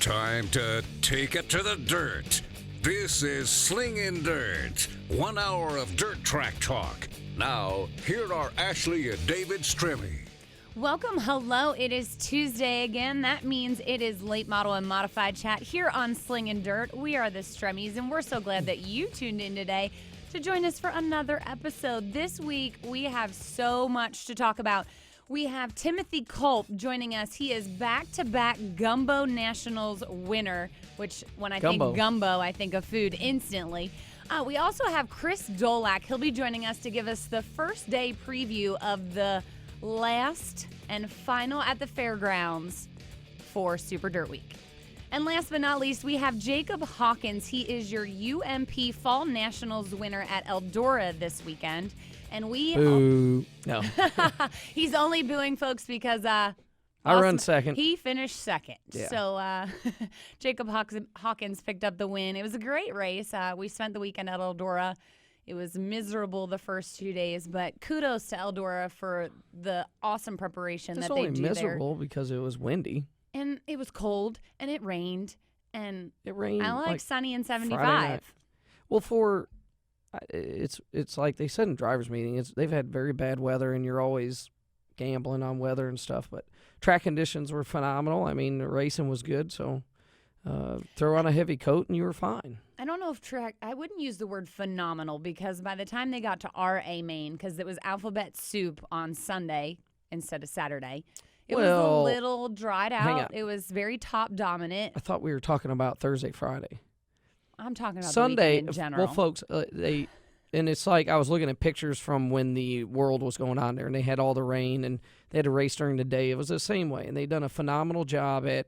Time to take it to the dirt. This is Slingin Dirt, 1 hour of dirt track talk. Now, here are Ashley and David Stremme. Welcome. Hello. It is Tuesday again. That means it is late model and modified chat here on Slingin Dirt. We are the Stremmes, and we're so glad that you tuned in today to join us for another episode. This week, we have so much to talk about. We have Timothy Culp joining us. He is back-to-back Gumbo Nationals winner, which when I think gumbo, I think of food instantly. We also have Chris Dolack. He'll be joining us to give us the first day preview of the last and final at the fairgrounds for Super Dirt Week. And last but not least, we have Jacob Hawkins. He is your UMP Fall Nationals winner at Eldora this weekend. And No. He's only booing folks because I run second. He finished second. Yeah. So Jacob Hawkins picked up the win. It was a great race. We spent the weekend at Eldora. It was miserable the first 2 days, but kudos to Eldora for the awesome preparation that they do there. It's only miserable because it was windy. And it was cold, and it rained. And it rained. I like sunny and 75. Friday night. Well, it's like they said in driver's meeting, they've had very bad weather, and you're always gambling on weather and stuff. But track conditions were phenomenal. I mean, the racing was good, so throw on a heavy coat and you were fine. I don't know if I wouldn't use the word phenomenal because by the time they got to RA Main, because it was alphabet soup on Sunday instead of Saturday, it was a little dried out. It was very top dominant. I thought we were talking about Thursday, Friday. I'm talking about Sunday the weekend in general. Well, folks, and it's like I was looking at pictures from when the World was going on there, and they had all the rain, and they had a race during the day. It was the same way, and they've done a phenomenal job at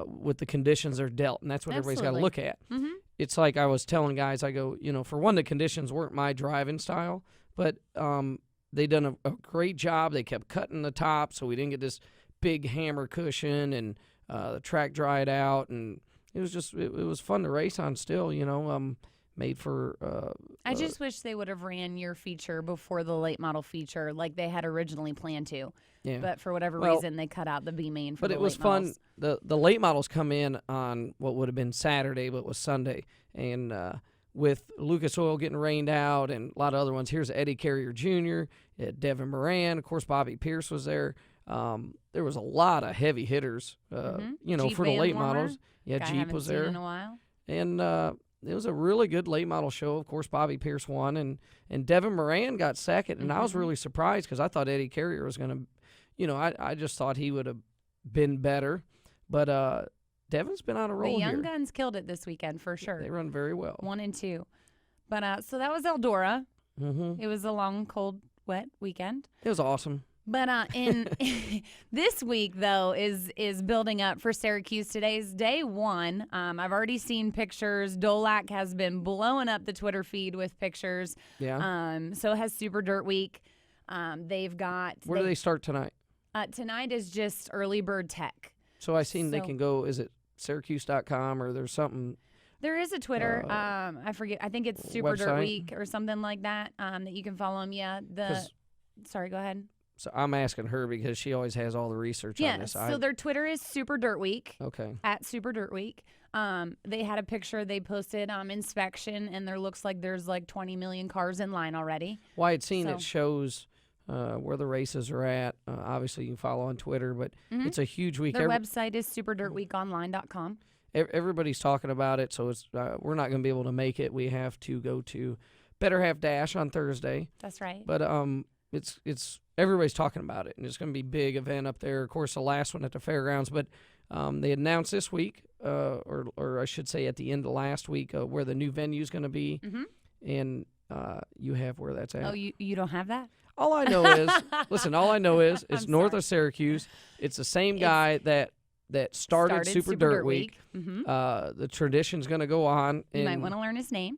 with the conditions they're dealt, and that's what everybody's got to look at. Mm-hmm. It's like I was telling guys, I go, for one, the conditions weren't my driving style, but they done a great job. They kept cutting the top, so we didn't get this big hammer cushion, and the track dried out, and it was fun to race on still, made for I just wish they would have ran your feature before the late model feature like they had originally planned to. Yeah. But for whatever reason, they cut out the B main for the late models. But it was fun. The late models come in on what would have been Saturday, but was Sunday. And with Lucas Oil getting rained out and a lot of other ones, here's Eddie Carrier Jr., Devin Moran, of course, Bobby Pierce was there. There was a lot of heavy hitters, for the late models. Yeah, Jeep was there. In a while. And it was a really good late model show. Of course, Bobby Pierce won, and Devin Moran got second. And I was really surprised because I thought Eddie Carrier was going to, I just thought he would have been better. But Devin's been on a roll here. The here. Young Guns killed it this weekend for sure. They run very well. 1 and 2. But so that was Eldora. Mm-hmm. It was a long, cold, wet weekend. It was awesome. But in this week, though, is building up for Syracuse. Today's day one. I've already seen pictures. Dolack has been blowing up the Twitter feed with pictures. Yeah. So has Super Dirt Week. They've got. Where do they start tonight? Tonight is just early bird tech. So I seen they can go. Is it Syracuse.com or there's something? There is a Twitter. I forget. I think it's Super website? Dirt Week or something like that. That you can follow them. Yeah. Sorry. Go ahead. So I'm asking her because she always has all the research on this. So their Twitter is Super Dirt Week. Okay. At Super Dirt Week. They had a picture they posted inspection, and there looks like there's like 20 million cars in line already. Well, I had seen it shows where the races are at. Obviously, you can follow on Twitter, but it's a huge week. Their website is superdirtweekonline.com. Everybody's talking about it, so it's we're not going to be able to make it. We have to go to Better Half Dash on Thursday. That's right. But it's everybody's talking about it, and it's going to be a big event up there. Of course, the last one at the fairgrounds, but they announced this week, or I should say at the end of last week, where the new venue is going to be, and you have where that's at. Oh, you don't have that? All I know is, it's north of Syracuse. It's the same guy that started Super Dirt Week. The tradition's going to go on. You might want to learn his name.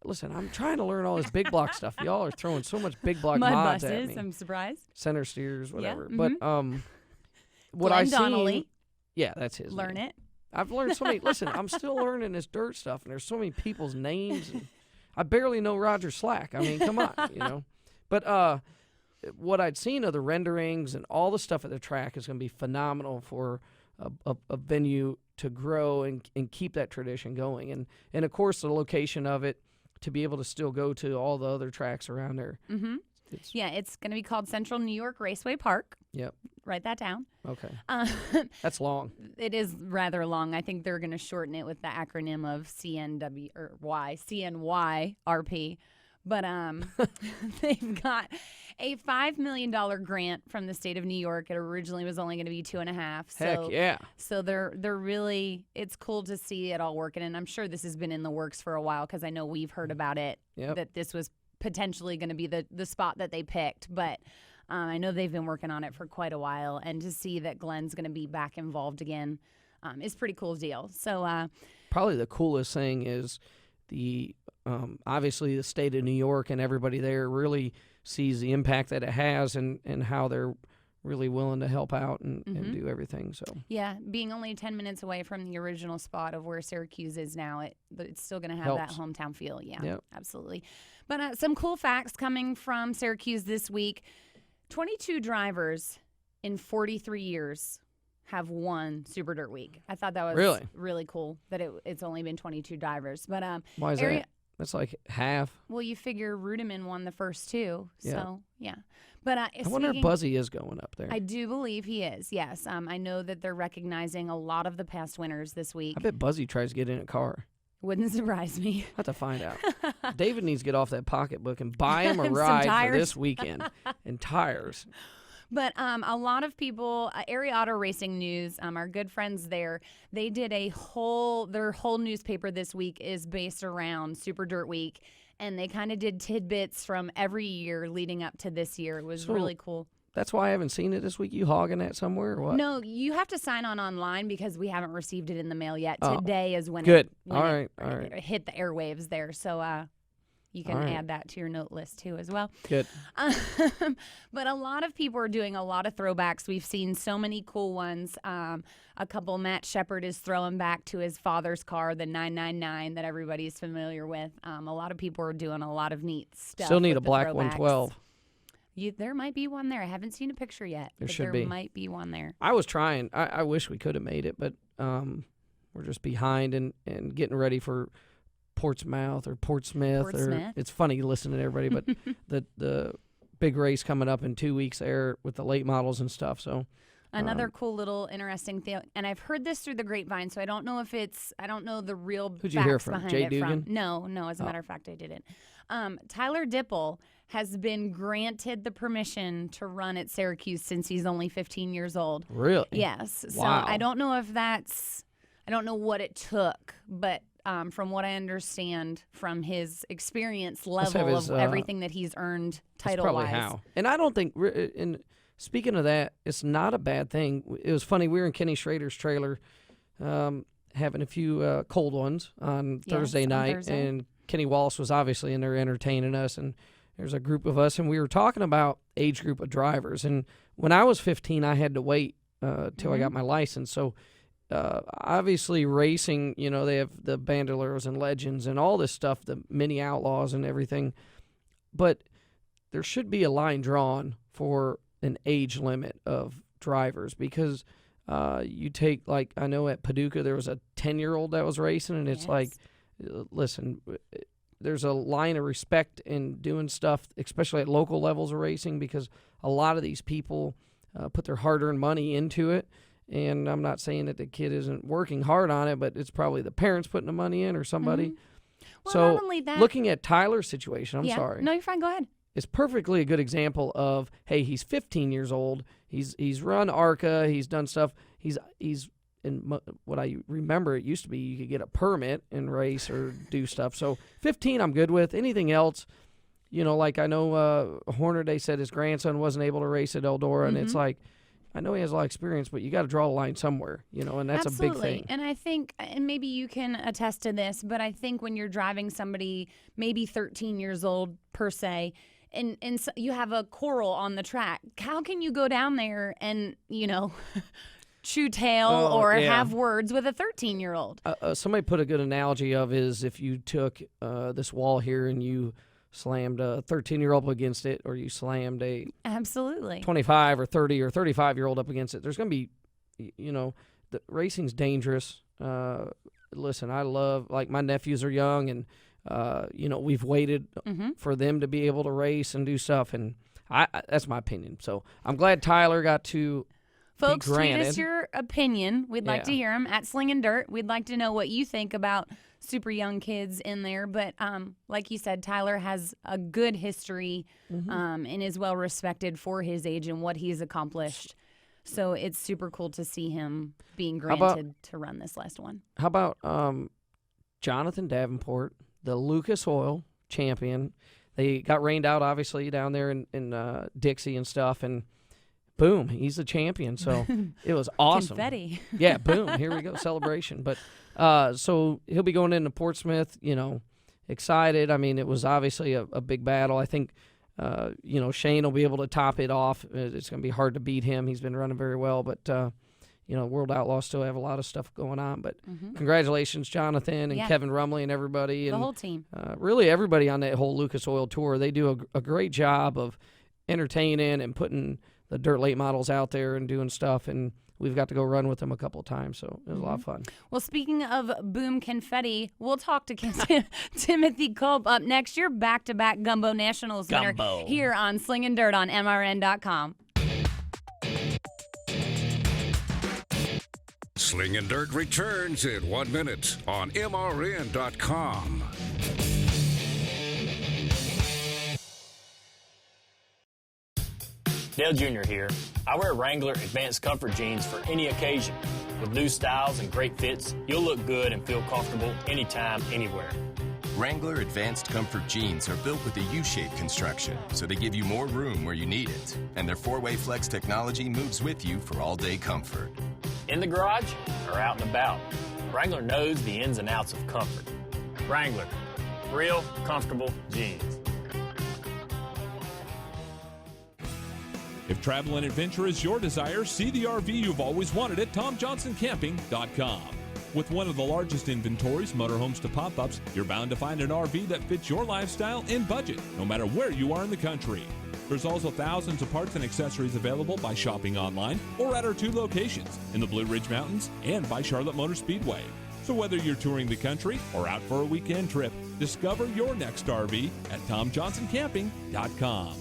Listen, I'm trying to learn all this big block stuff. Y'all are throwing so much big block Mud mods buses, at me. I'm surprised. Center steers, whatever. Yeah, But what Glenn I seen, Donnelly. Yeah, that's his. Learn name. it. I've learned so many. Listen, I'm still learning this dirt stuff, and there's so many people's names. And I barely know Roger Slack. I mean, come on, But what I'd seen of the renderings and all the stuff at the track is going to be phenomenal for a venue to grow and keep that tradition going. And of course, the location of it, to be able to still go to all the other tracks around there. Mm-hmm. It's going to be called Central New York Raceway Park. Yep. Write that down. Okay. That's long. It is rather long. I think they're going to shorten it with the acronym of CNYRP. But they've got a $5 million grant from the state of New York. It originally was only going to be $2.5 million. Heck yeah. So they're really, it's cool to see it all working. And I'm sure this has been in the works for a while because I know we've heard about it, that this was potentially going to be the spot that they picked. But I know they've been working on it for quite a while. And to see that Glenn's going to be back involved again is a pretty cool deal. So probably the coolest thing is obviously the state of New York and everybody there really sees the impact that it has and how they're really willing to help out and do everything. So yeah, being only 10 minutes away from the original spot of where Syracuse is now, it's still going to have that hometown feel. Yeah, absolutely. But some cool facts coming from Syracuse this week. 22 drivers in 43 years have won Super Dirt Week. I thought that was really cool that it's only been 22 drivers. But why is that? That's like half. Well, you figure Rudiman won the first two, so yeah. But I wonder if Buzzy is going up there. I do believe he is. Yes, I know that they're recognizing a lot of the past winners this week. I bet Buzzy tries to get in a car. Wouldn't surprise me. I'll have to find out. David needs to get off that pocketbook and buy him a ride for this weekend and tires. But a lot of people, Area Auto Racing News, our good friends there, they did their whole newspaper this week is based around Super Dirt Week, and they kind of did tidbits from every year leading up to this year. It was really cool. That's why I haven't seen it this week. You hogging that somewhere or what? No, you have to sign on online because we haven't received it in the mail yet. Oh, today is when it hit the airwaves there. So you can add that to your note list too as well. Good. But a lot of people are doing a lot of throwbacks. We've seen so many cool ones. A couple, Matt Shepard is throwing back to his father's car, the 999 that everybody's familiar with. A lot of people are doing a lot of neat stuff. Still need a black throwbacks. 112. There might be one there. I haven't seen a picture yet. There might be one there. I was trying. I wish we could have made it, but we're just behind and getting ready for Portsmouth. It's funny listening to everybody, but the big race coming up in 2 weeks there with the late models and stuff. So another cool little interesting thing, and I've heard this through the grapevine, so I don't know the real Who'd you hear from? Jay Dugan? No, as a matter of fact I didn't. Tyler Dipple has been granted the permission to run at Syracuse since he's only 15 years old. Really? Yes. Wow. So I don't know I don't know what it took, but from what I understand from his experience level of everything that he's earned title-wise. That's probably how. And I don't think, and speaking of that, it's not a bad thing. It was funny. We were in Kenny Schrader's trailer having a few cold ones on Thursday night, and Kenny Wallace was obviously in there entertaining us, and there's a group of us, and we were talking about age group of drivers. And when I was 15, I had to wait till I got my license. So obviously racing, they have the Bandoleros and Legends and all this stuff, the mini Outlaws and everything. But there should be a line drawn for an age limit of drivers because you take, like, I know at Paducah there was a 10-year-old that was racing, and it's like, listen, there's a line of respect in doing stuff, especially at local levels of racing, because a lot of these people put their hard-earned money into it. And I'm not saying that the kid isn't working hard on it, but it's probably the parents putting the money in or somebody. Well, so not only that, looking at Tyler's situation, I'm sorry. No, you're fine. Go ahead. It's perfectly a good example of, hey, he's 15 years old. He's run ARCA. He's done stuff. He's in what I remember, it used to be you could get a permit and race or do stuff. So 15, I'm good with. Anything else, like I know Hornaday said his grandson wasn't able to race at Eldora, and it's like, I know he has a lot of experience, but you got to draw a line somewhere, and that's Absolutely. A big thing. And I think, and maybe you can attest to this, but I think when you're driving somebody maybe 13 years old per se, and so you have a quarrel on the track, how can you go down there and, chew tail or have words with a 13-year-old? Somebody put a good analogy of is if you took this wall here and you slammed a 13-year-old up against it, or you slammed a 25 or 30 or 35-year-old up against it, there's going to be, racing's dangerous. Listen, I love, like, my nephews are young, and we've waited for them to be able to race and do stuff, and that's my opinion. So I'm glad Tyler got to. Folks, tweet us your opinion. We'd like to hear them at Slingin Dirt. We'd like to know what you think about super young kids in there. But like you said, Tyler has a good history and is well respected for his age and what he's accomplished. So it's super cool to see him being granted to run this last one. How about Jonathan Davenport, the Lucas Oil champion? They got rained out, obviously, down there in Dixie and stuff, and boom, he's the champion. So it was awesome. Confetti. Yeah, boom, here we go, celebration. But so he'll be going into Portsmouth, excited. I mean, it was obviously a big battle. I think, Shane will be able to top it off. It's going to be hard to beat him. He's been running very well, but, World Outlaws still have a lot of stuff going on. But congratulations, Jonathan and Kevin Rumley and everybody. The and whole team. Really everybody on that whole Lucas Oil Tour. They do a great job of entertaining and putting the dirt late models out there and doing stuff, and we've got to go run with them a couple of times, so it was a lot of fun. Well, speaking of boom confetti, we'll talk to Timothy Culp up next. Your back-to-back Gumbo Nationals winner here on Slingin Dirt on MRN.com. Slingin Dirt returns in 1 minute on MRN.com. Dale Jr. here. I wear Wrangler Advanced Comfort jeans for any occasion. With new styles and great fits, you'll look good and feel comfortable anytime, anywhere. Wrangler Advanced Comfort jeans are built with a U-shaped construction, so they give you more room where you need it. And their 4-way flex technology moves with you for all-day comfort. In the garage or out and about, Wrangler knows the ins and outs of comfort. Wrangler, real comfortable jeans. If travel and adventure is your desire, see the RV you've always wanted at TomJohnsonCamping.com. With one of the largest inventories, motorhomes to pop-ups, you're bound to find an RV that fits your lifestyle and budget, no matter where you are in the country. There's also thousands of parts and accessories available by shopping online or at our 2 locations, in the Blue Ridge Mountains and by Charlotte Motor Speedway. So whether you're touring the country or out for a weekend trip, discover your next RV at TomJohnsonCamping.com.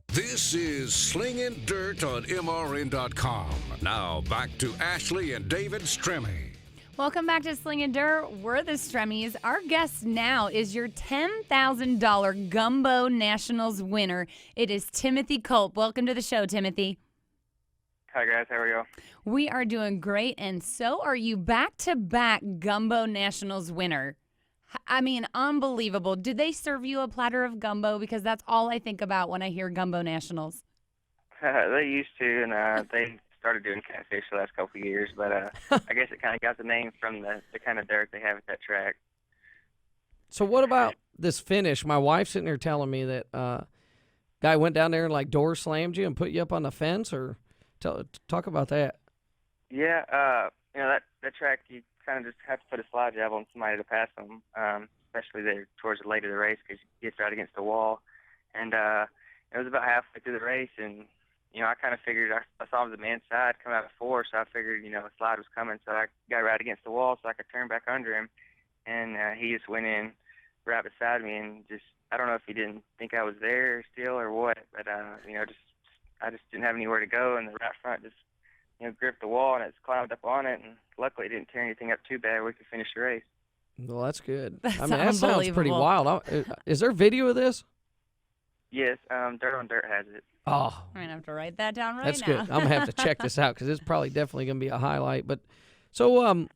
This is Slingin Dirt on MRN.com. Now back to Ashley and David Stremme. Welcome back to Slingin Dirt. We're the Stremmes. Our guest now is your $10,000 Gumbo Nationals winner. It is Timothy Culp. Welcome to the show, Timothy. Hi, guys. How are you? We are doing great, and so are you. Back-to-back Gumbo Nationals winner. I mean, unbelievable. Did they serve you a platter of gumbo? Because that's all I think about when I hear Gumbo Nationals. They used to, and they started doing catfish the last couple of years, but I guess it kind of got the name from the kind of dirt they have at that track. So what about this finish? My wife's sitting there telling me that guy went down there and, like, door slammed you and put you up on the fence, or talk about that. Yeah, that track, you kind of just have to put a slide job on somebody to pass them, especially there towards the late of the race, because you get right against the wall. And it was about halfway through the race, and I kind of figured I saw the man's side come out before, so I figured a slide was coming, so I got right against the wall so I could turn back under him, and he just went in right beside me, and I don't know if he didn't think I was there still or what, but I just didn't have anywhere to go, and the right front just gripped the wall, and it's climbed up on it, and luckily it didn't tear anything up too bad. We could finish the race. Well, that's good. That's that sounds pretty wild. Is there video of this? Yes, Dirt on Dirt has it. Oh, I'm going to have to write that down that's now. good. I'm going to have to check this out because it's probably definitely going to be a highlight. But so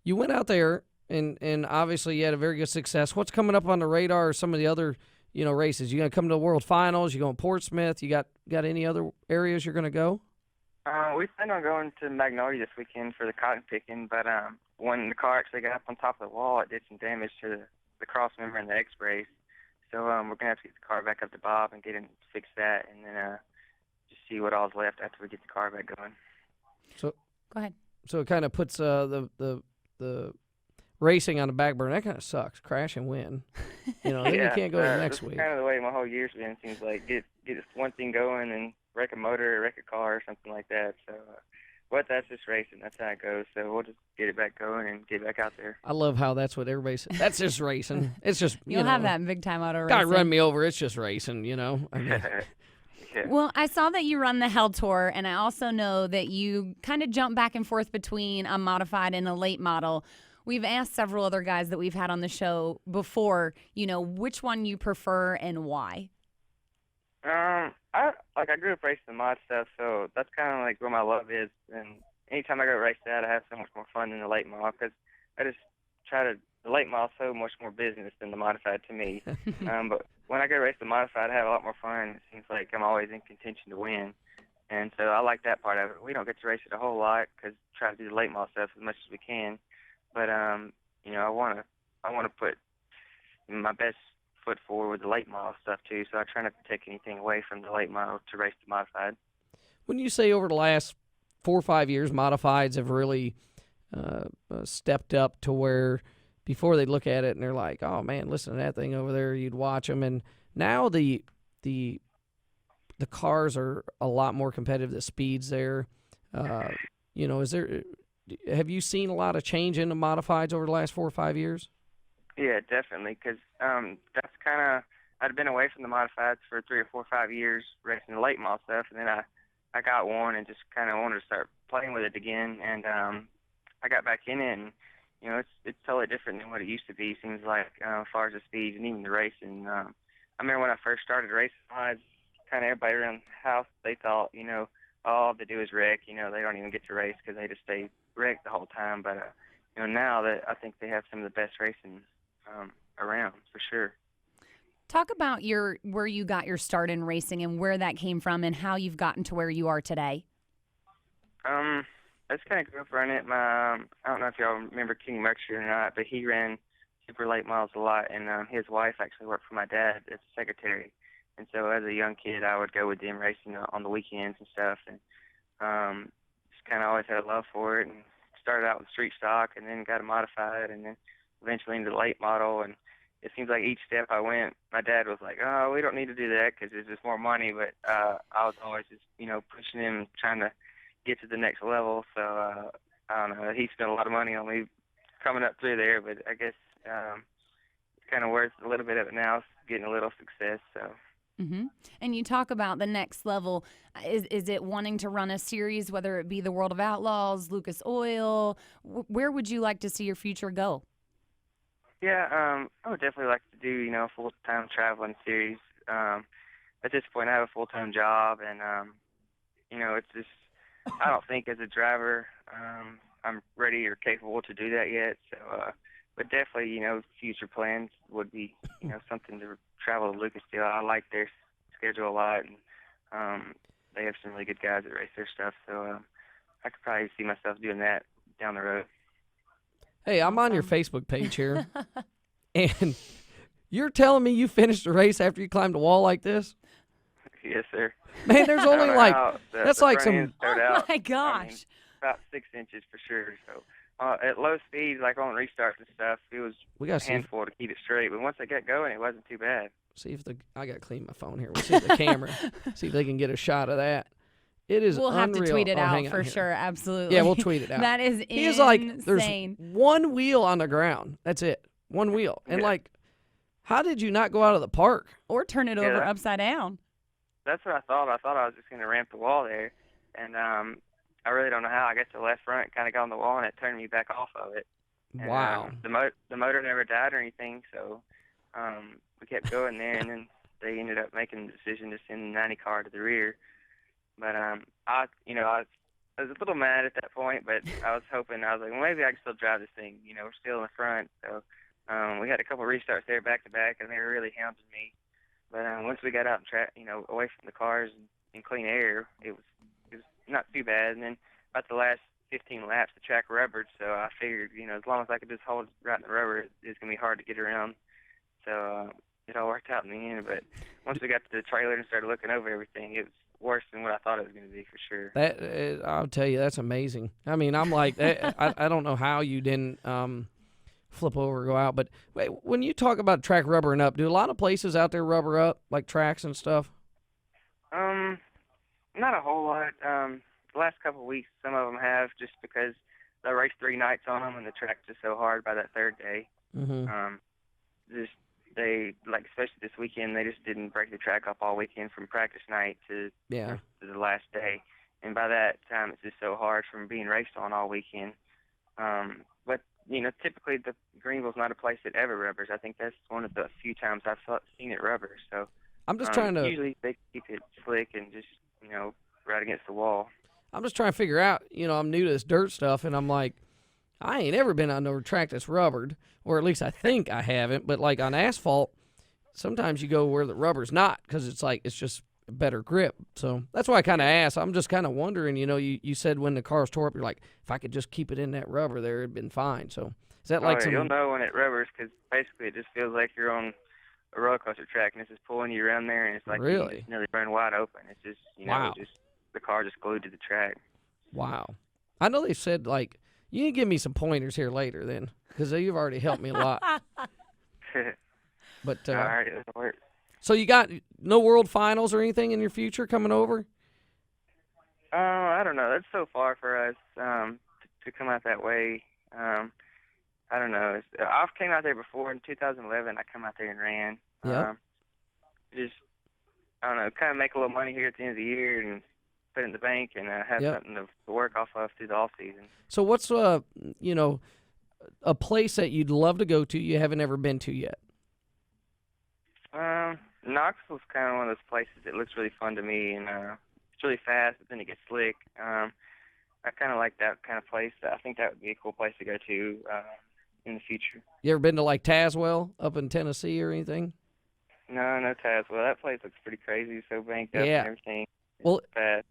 you went out there, and obviously you had a very good success. What's coming up on the radar, or some of the other races? You going to come to the World Finals? You going to Portsmouth? You got any other areas you're going to go? We plan on going to Magnolia this weekend for the cotton picking, but when the car actually got up on top of the wall, it did some damage to the cross member and the X brace. So we're going to have to get the car back up to Bob and get him to fix that, and then just see what all's left after we get the car back going. So go ahead. So it kind of puts the racing on the back burner. That kind of sucks. Crash and win. Then you can't go to next week. That's kind of the way my whole year's been. It seems like get this one thing going and wreck a motor or wreck a car or something like that. So, but that's just racing. That's how it goes. So we'll just get it back going and get back out there. I love how that's what everybody says. That's just racing. It's just, You'll have that in big time auto guy racing. run me over. It's just racing, you know. I mean, Yeah. Well, I saw that you run the Hell Tour, and I also know that you kind of jump back and forth between a modified and a late model. We've asked several other guys that we've had on the show before, which one you prefer and why. I grew up racing the mod stuff, so that's kind of like where my love is. And anytime I go race that, I have so much more fun than the late model because I just the late model is so much more business than the modified to me. But when I go race the modified, I have a lot more fun. It seems like I'm always in contention to win. And so I like that part of it. We don't get to race it a whole lot because try to do the late model stuff as much as we can. But I want to put my best foot forward with the late model stuff too. So I try not to take anything away from the late model to race the modified. when you say over the last 4 or 5 years, modifieds have really stepped up to where before they look at it and they're like, oh man, listen to that thing over there, you'd watch them, and now the cars are a lot more competitive. The speeds there, have you seen a lot of change in the modifieds over the last 4 or 5 years? Yeah, definitely, because that's kind of, I'd been away from the modifieds for 3 or 4 or 5 years racing the late model stuff, and then I got one and just kind of wanted to start playing with it again, and I got back in it, and it's totally different than what it used to be. Seems like as far as the speeds and even the racing. I remember when I first started racing mods, kind of everybody around the house, they thought, all they do is wreck. They don't even get to race because they just stay wrecked the whole time. But now that I think they have some of the best racing around for sure. Talk about where you got your start in racing and where that came from and how you've gotten to where you are today. I just kind of grew up running it. I don't know if y'all remember King Mercury or not, but he ran super late models a lot, and his wife actually worked for my dad as a secretary. And so as a young kid, I would go with them racing on the weekends and stuff, and just kind of always had a love for it, and started out with street stock and then got a modified, and then eventually into the late model. And it seems like each step I went, my dad was like, oh, we don't need to do that because it's just more money. But I was always just, pushing him, trying to get to the next level. So I don't know. He spent a lot of money on me coming up through there, but I guess it's kind of worth a little bit of it now, getting a little success. So. Mm-hmm. And you talk about the next level. Is it wanting to run a series, whether it be the World of Outlaws, Lucas Oil? Where would you like to see your future go? Yeah, I would definitely like to do, a full-time traveling series. At this point, I have a full-time job, and, it's just, I don't think as a driver I'm ready or capable to do that yet. So, but definitely, future plans would be, something to travel to Lucasdale. I like their schedule a lot, and they have some really good guys that race their stuff. So I could probably see myself doing that down the road. Hey, I'm on your Facebook page here, and you're telling me you finished the race after you climbed a wall like this? Yes, sir. Man, there's only that's like some. Oh my gosh! I mean, about 6 inches for sure. So at low speed, like on restarts and stuff, it was a handful to keep it straight. But once I got going, it wasn't too bad. See if I got to clean my phone here. We'll see if the camera, see if they can get a shot of that. It is We'll have unreal. to tweet it out for here. sure. Absolutely. Yeah, we'll tweet it out. That is insane. He's like, there's one wheel on the ground. That's it. One wheel. And how did you not go out of the park? Or turn it over upside down. That's what I thought. I thought I was just going to ramp the wall there. And I really don't know how. I got to the left front, kind of got on the wall, and it turned me back off of it. And, wow. The motor never died or anything, so we kept going there, and then they ended up making the decision to send the 90 car to the rear. But I was a little mad at that point, but I was hoping, I was like, well, maybe I can still drive this thing. We're still in the front, so we had a couple of restarts there back to back, and they were really hounding me. But once we got out and away from the cars and clean air, it was not too bad. And then about the last 15 laps, the track rubbered, so I figured, as long as I could just hold right in the rubber, it's gonna be hard to get around. So it all worked out in the end. But once we got to the trailer and started looking over everything, it was worse than what I thought it was going to be for sure. I'll tell you, that's amazing. I mean, I'm like, I don't know how you didn't flip over or go out. But wait, when you talk about track rubbering up, do a lot of places out there rubber up, like tracks and stuff? Not a whole lot. The last couple of weeks, some of them have, just because they race 3 nights on them, and the track's just so hard by that 3rd day. Especially this weekend, they just didn't break the track up all weekend from practice night to the last day. And by that time, it's just so hard from being raced on all weekend. But, typically the Greenville's not a place that ever rubbers. I think that's one of the few times I've seen it rubber. So I'm just trying to... Usually they keep it slick and just, right against the wall. I'm just trying to figure out, I'm new to this dirt stuff, and I'm like, I ain't ever been on no track that's rubbered, or at least I think I haven't. But, like, on asphalt, sometimes you go where the rubber's not because it's just a better grip. So that's why I kind of asked. I'm just kind of wondering, you said when the car's tore up, you're like, if I could just keep it in that rubber there, it'd been fine. So is that like You'll know when it rubbers because basically it just feels like you're on a roller coaster track, and it's just pulling you around there, and it's like you just nearly run wide open. It's just, wow. The car just glued to the track. Wow. I know they said, like, you can give me some pointers here later then, because you've already helped me a lot. But all right, that'll work. So you got no World Finals or anything in your future coming over? I don't know. That's so far for us to come out that way. I don't know. I came out there before in 2011. I come out there and ran. Yeah. I don't know, kind of make a little money here at the end of the year and put it in the bank and have something to work off of through the off season. So what's a place that you'd love to go to you haven't ever been to yet? Knoxville's kind of one of those places that looks really fun to me, and it's really fast, but then it gets slick. I kind of like that kind of place. I think that would be a cool place to go to in the future. You ever been to, like, Tazewell up in Tennessee or anything? No, Tazewell. That place looks pretty crazy, so banked up and everything. Well, fast.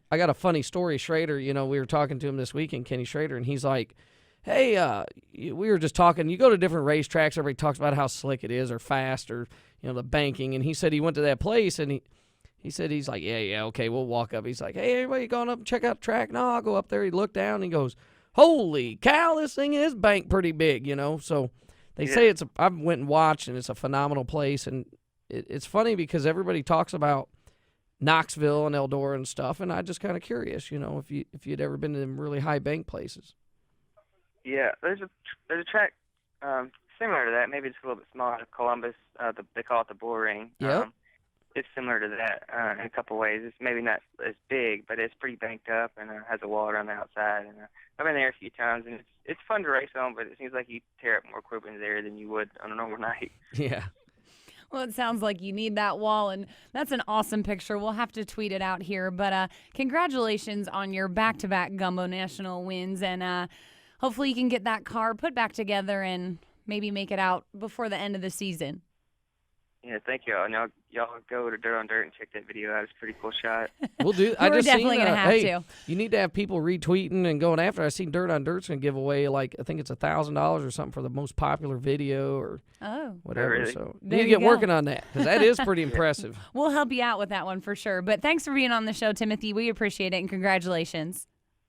I got a funny story. Schrader, we were talking to him this weekend, Kenny Schrader, and he's like, hey, we were just talking. You go to different racetracks, everybody talks about how slick it is or fast or, the banking. And he said he went to that place, and he said he's like, yeah, okay, we'll walk up. He's like, hey, everybody going up and check out the track? No, I'll go up there. He looked down, and he goes, holy cow, this thing is banked pretty big, So they say I went and watched, and it's a phenomenal place. And it's funny because everybody talks about Knoxville and Eldora and stuff, and I'm just kind of curious, if you'd ever been to them really high bank places. Yeah, there's a track similar to that. Maybe it's a little bit smaller. Columbus, they call it the Bull Ring. Yep. It's similar to that in a couple ways. It's maybe not as big, but it's pretty banked up and has a wall around the outside. And I've been there a few times, and it's fun to race on, but it seems like you tear up more equipment there than you would on a normal night. Yeah. Well, it sounds like you need that wall, and that's an awesome picture. We'll have to tweet it out here. But congratulations on your back-to-back Gumbo National wins, and hopefully you can get that car put back together and maybe make it out before the end of the season. Yeah, thank you all. And y'all go to Dirt on Dirt and check that video out. It's a pretty cool shot. We'll do. We're definitely going to have to. You need to have people retweeting and going after. I seen Dirt on Dirt's going to give away, I think it's $1,000 or something for the most popular video or whatever. Really? So you need to get working on that because that is pretty impressive. We'll help you out with that one for sure. But thanks for being on the show, Timothy. We appreciate it, and congratulations.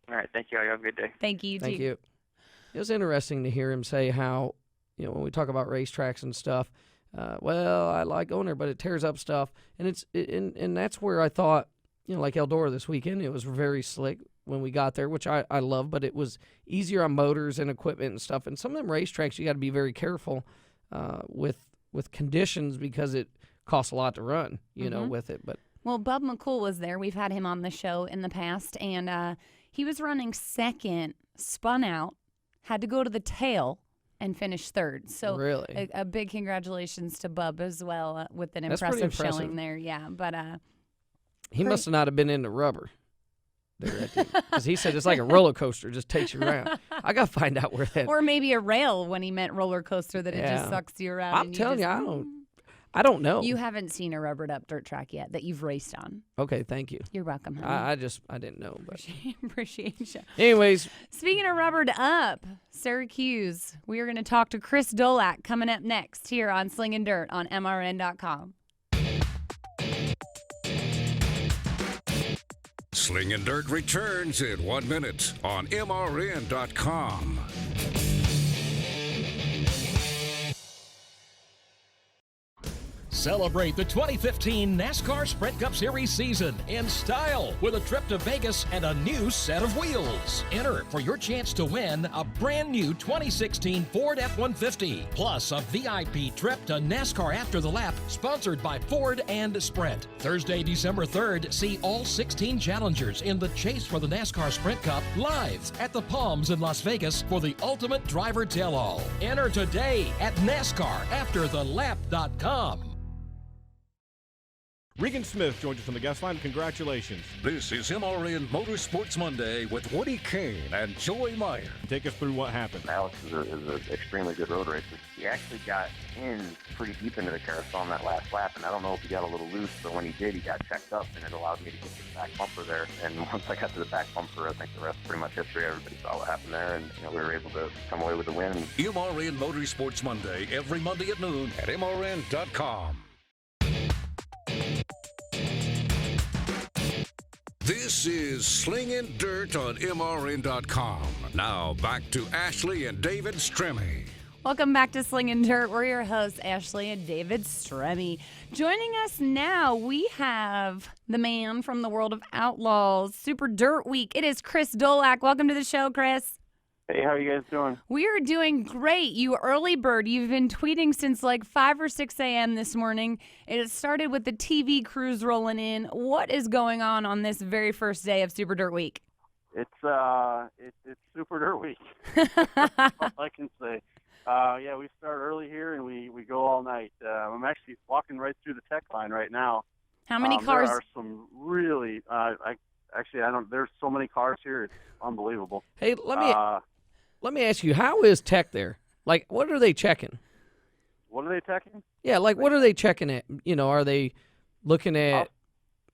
All right, thank you all. You have a good day. Thank you, Thank you. It was interesting to hear him say how, when we talk about racetracks and stuff, I like going there, but it tears up stuff. And and that's where I thought, like Eldora this weekend, it was very slick when we got there, which I love, but it was easier on motors and equipment and stuff. And some of them racetracks, you got to be very careful with conditions because it costs a lot to run, with it. But well, Bub McCool was there. We've had him on the show in the past, and he was running second, spun out, had to go to the tail, and finished third. So really? a big congratulations to Bub as well with an impressive showing there. Yeah, but he must have not have been into rubber there because he said it's like a roller coaster, just takes you around. I got to find out where that. Or maybe a rail when he meant roller coaster that it just sucks you around. I'm telling you, I don't know. You haven't seen a rubbered up dirt track yet that you've raced on. Okay, thank you. You're welcome, honey. I didn't know. But. Appreciate you. Anyways. Speaking of rubbered up, Syracuse, we are going to talk to Chris Dolack coming up next here on Slingin Dirt on MRN.com. Slingin Dirt returns in 1 minute on MRN.com. Celebrate the 2015 NASCAR Sprint Cup Series season in style with a trip to Vegas and a new set of wheels. Enter for your chance to win a brand new 2016 Ford F-150, plus a VIP trip to NASCAR After the Lap, sponsored by Ford and Sprint. Thursday, December 3rd, see all 16 challengers in the chase for the NASCAR Sprint Cup live at the Palms in Las Vegas for the ultimate driver tell-all. Enter today at NASCARAfterTheLap.com. Regan Smith joins us on the guest line. Congratulations. This is MRN Motorsports Monday with Woody Kane and Joey Meyer. Take us through what happened. Alex is an extremely good road racer. He actually got in pretty deep into the carousel on that last lap, and I don't know if he got a little loose, but when he did, he got checked up, and it allowed me to get to the back bumper there. And once I got to the back bumper, I think the rest is pretty much history. Everybody saw what happened there, and we were able to come away with the win. MRN Motorsports Monday, every Monday at noon at MRN.com. This is Slingin Dirt on MRN.com. Now back to Ashley and David Stremme. Welcome back to Slingin Dirt. We're your hosts, Ashley and David Stremme. Joining us now, we have the man from the world of outlaws, Super Dirt Week. It is Chris Dolack. Welcome to the show, Chris. Hey, how are you guys doing? We are doing great. You early bird. You've been tweeting since like 5 or 6 a.m. this morning. It started with the TV crews rolling in. What is going on this very first day of Super Dirt Week? It's Super Dirt Week. That's all I can say. Yeah, we start early here and we go all night. I'm actually walking right through the tech line right now. How many cars? There are some really. I don't. There's so many cars here. It's unbelievable. Hey, let me ask you, how is tech there? Like, what are they checking? What are they checking? Yeah, like, what are they checking at? Are they looking at?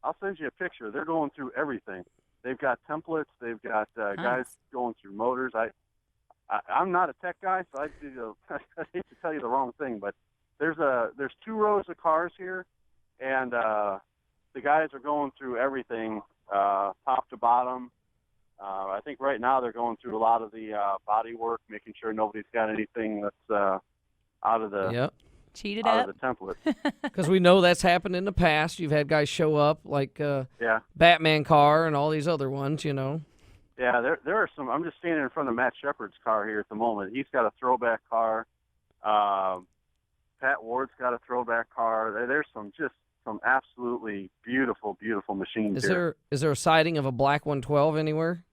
I'll send you a picture. They're going through everything. They've got templates. They've got guys going through motors. I'm not a tech guy, so I hate to tell you the wrong thing, but there's 2 rows of cars here, and the guys are going through everything, top to bottom. I think right now they're going through a lot of the body work, making sure nobody's got anything that's out of the cheated out up of the template. Because we know that's happened in the past. You've had guys show up like Batman car and all these other ones, Yeah, there are some. I'm just standing in front of Matt Shepard's car here at the moment. He's got a throwback car. Pat Ward's got a throwback car. There's some absolutely beautiful, beautiful machines here. Is there a sighting of a black 112 anywhere?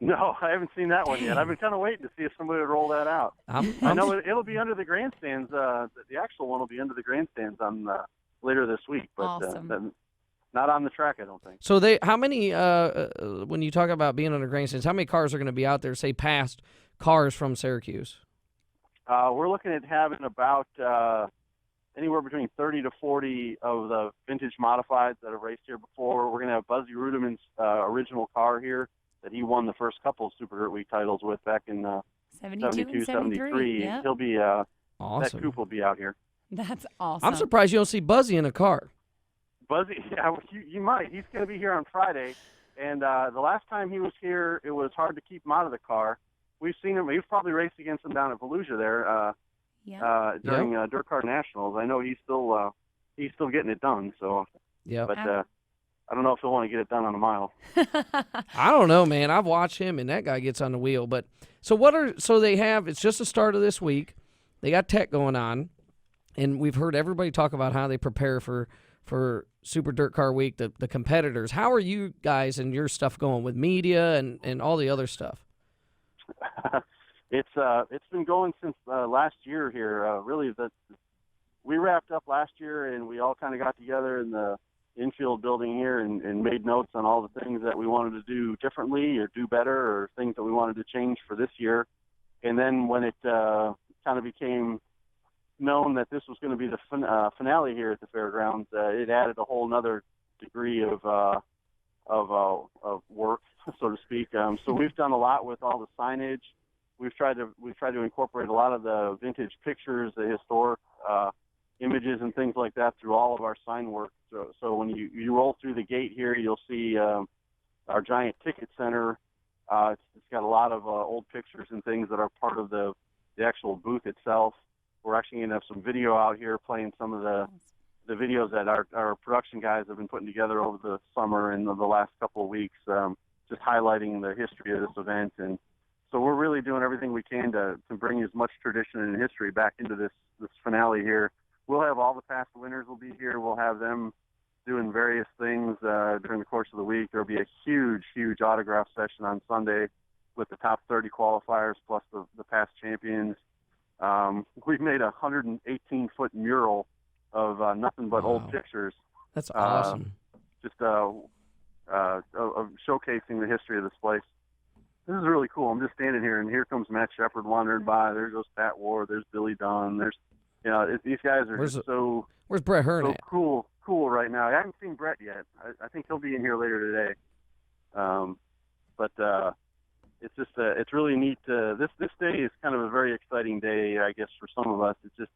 No, I haven't seen that one yet. I've been kind of waiting to see if somebody would roll that out. I know it'll be under the grandstands. The actual one will be under the grandstands on later this week, but awesome. Not on the track, I don't think. So how many, when you talk about being under grandstands, how many cars are going to be out there, say, past cars from Syracuse? We're looking at having about anywhere between 30 to 40 of the vintage modifieds that have raced here before. We're going to have Buzzy Rudiman's original car here that he won the first couple of Super Dirt Week titles with back in 72, 73. Yep. He'll be awesome. That coupe will be out here. That's awesome. I'm surprised you don't see Buzzy in a car. Buzzy, yeah, you might. He's going to be here on Friday, and the last time he was here, it was hard to keep him out of the car. We've seen him. We've probably raced against him down at Volusia there during Dirt Car Nationals. I know he's still getting it done. So, but I don't know if he'll want to get it done on a mile. I don't know, man. I've watched him, and that guy gets on the wheel. But so they have. It's just the start of this week. They got tech going on, and we've heard everybody talk about how they prepare for Super Dirt Car Week, the competitors. How are you guys and your stuff going with media and all the other stuff? It's been going since last year here. Really, we wrapped up last year, and we all kind of got together in the infield building here and made notes on all the things that we wanted to do differently or do better, or things that we wanted to change for this year. And then when it kind of became known that this was going to be the finale here at the fairgrounds, it added a whole nother degree of work, so to speak. So we've done a lot with all the signage. We've tried to incorporate a lot of the vintage pictures, the historic images and things like that through all of our sign work. So when you roll through the gate here, you'll see our giant ticket center. It's got a lot of old pictures and things that are part of the actual booth itself. We're actually going to have some video out here playing some of the the videos that our production guys have been putting together over the summer and the last couple of weeks, just highlighting the history of this event. And so we're really doing everything we can to bring as much tradition and history back into this finale here. We'll have all the past winners will be here. We'll have them doing various things during the course of the week. There'll be a huge, huge autograph session on Sunday with the top 30 qualifiers plus the past champions. We've made a 118-foot mural of nothing but old pictures. That's awesome. Just of showcasing the history of this place. This is really cool. I'm just standing here, and here comes Matt Shepard wandering by. There goes Pat Ward. There's Billy Dunn. There's, these guys are Where's Brett Hearn so at? cool right now. I haven't seen Brett yet. I think he'll be in here later today. But it's just it's really neat. This day is kind of a very exciting day, I guess, for some of us. It's just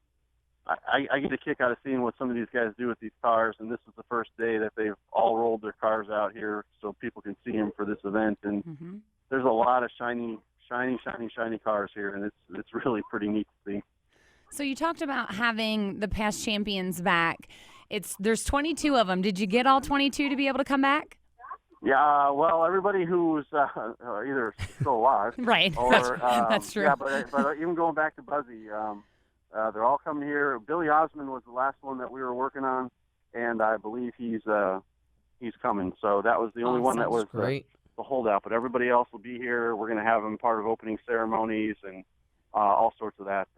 I get a kick out of seeing what some of these guys do with these cars, and this is the first day that they've all rolled their cars out here so people can see them for this event. And there's a lot of shiny cars here, and it's really pretty neat to see. So you talked about having the past champions back. There's 22 of them. Did you get all 22 to be able to come back? Yeah, well, everybody who's either still alive, right? Or, that's true. Yeah, but even going back to Buzzy, they're all coming here. Billy Osmond was the last one that we were working on, and I believe he's coming. So that was the only one that was the holdout. But everybody else will be here. We're going to have them part of opening ceremonies and all sorts of that.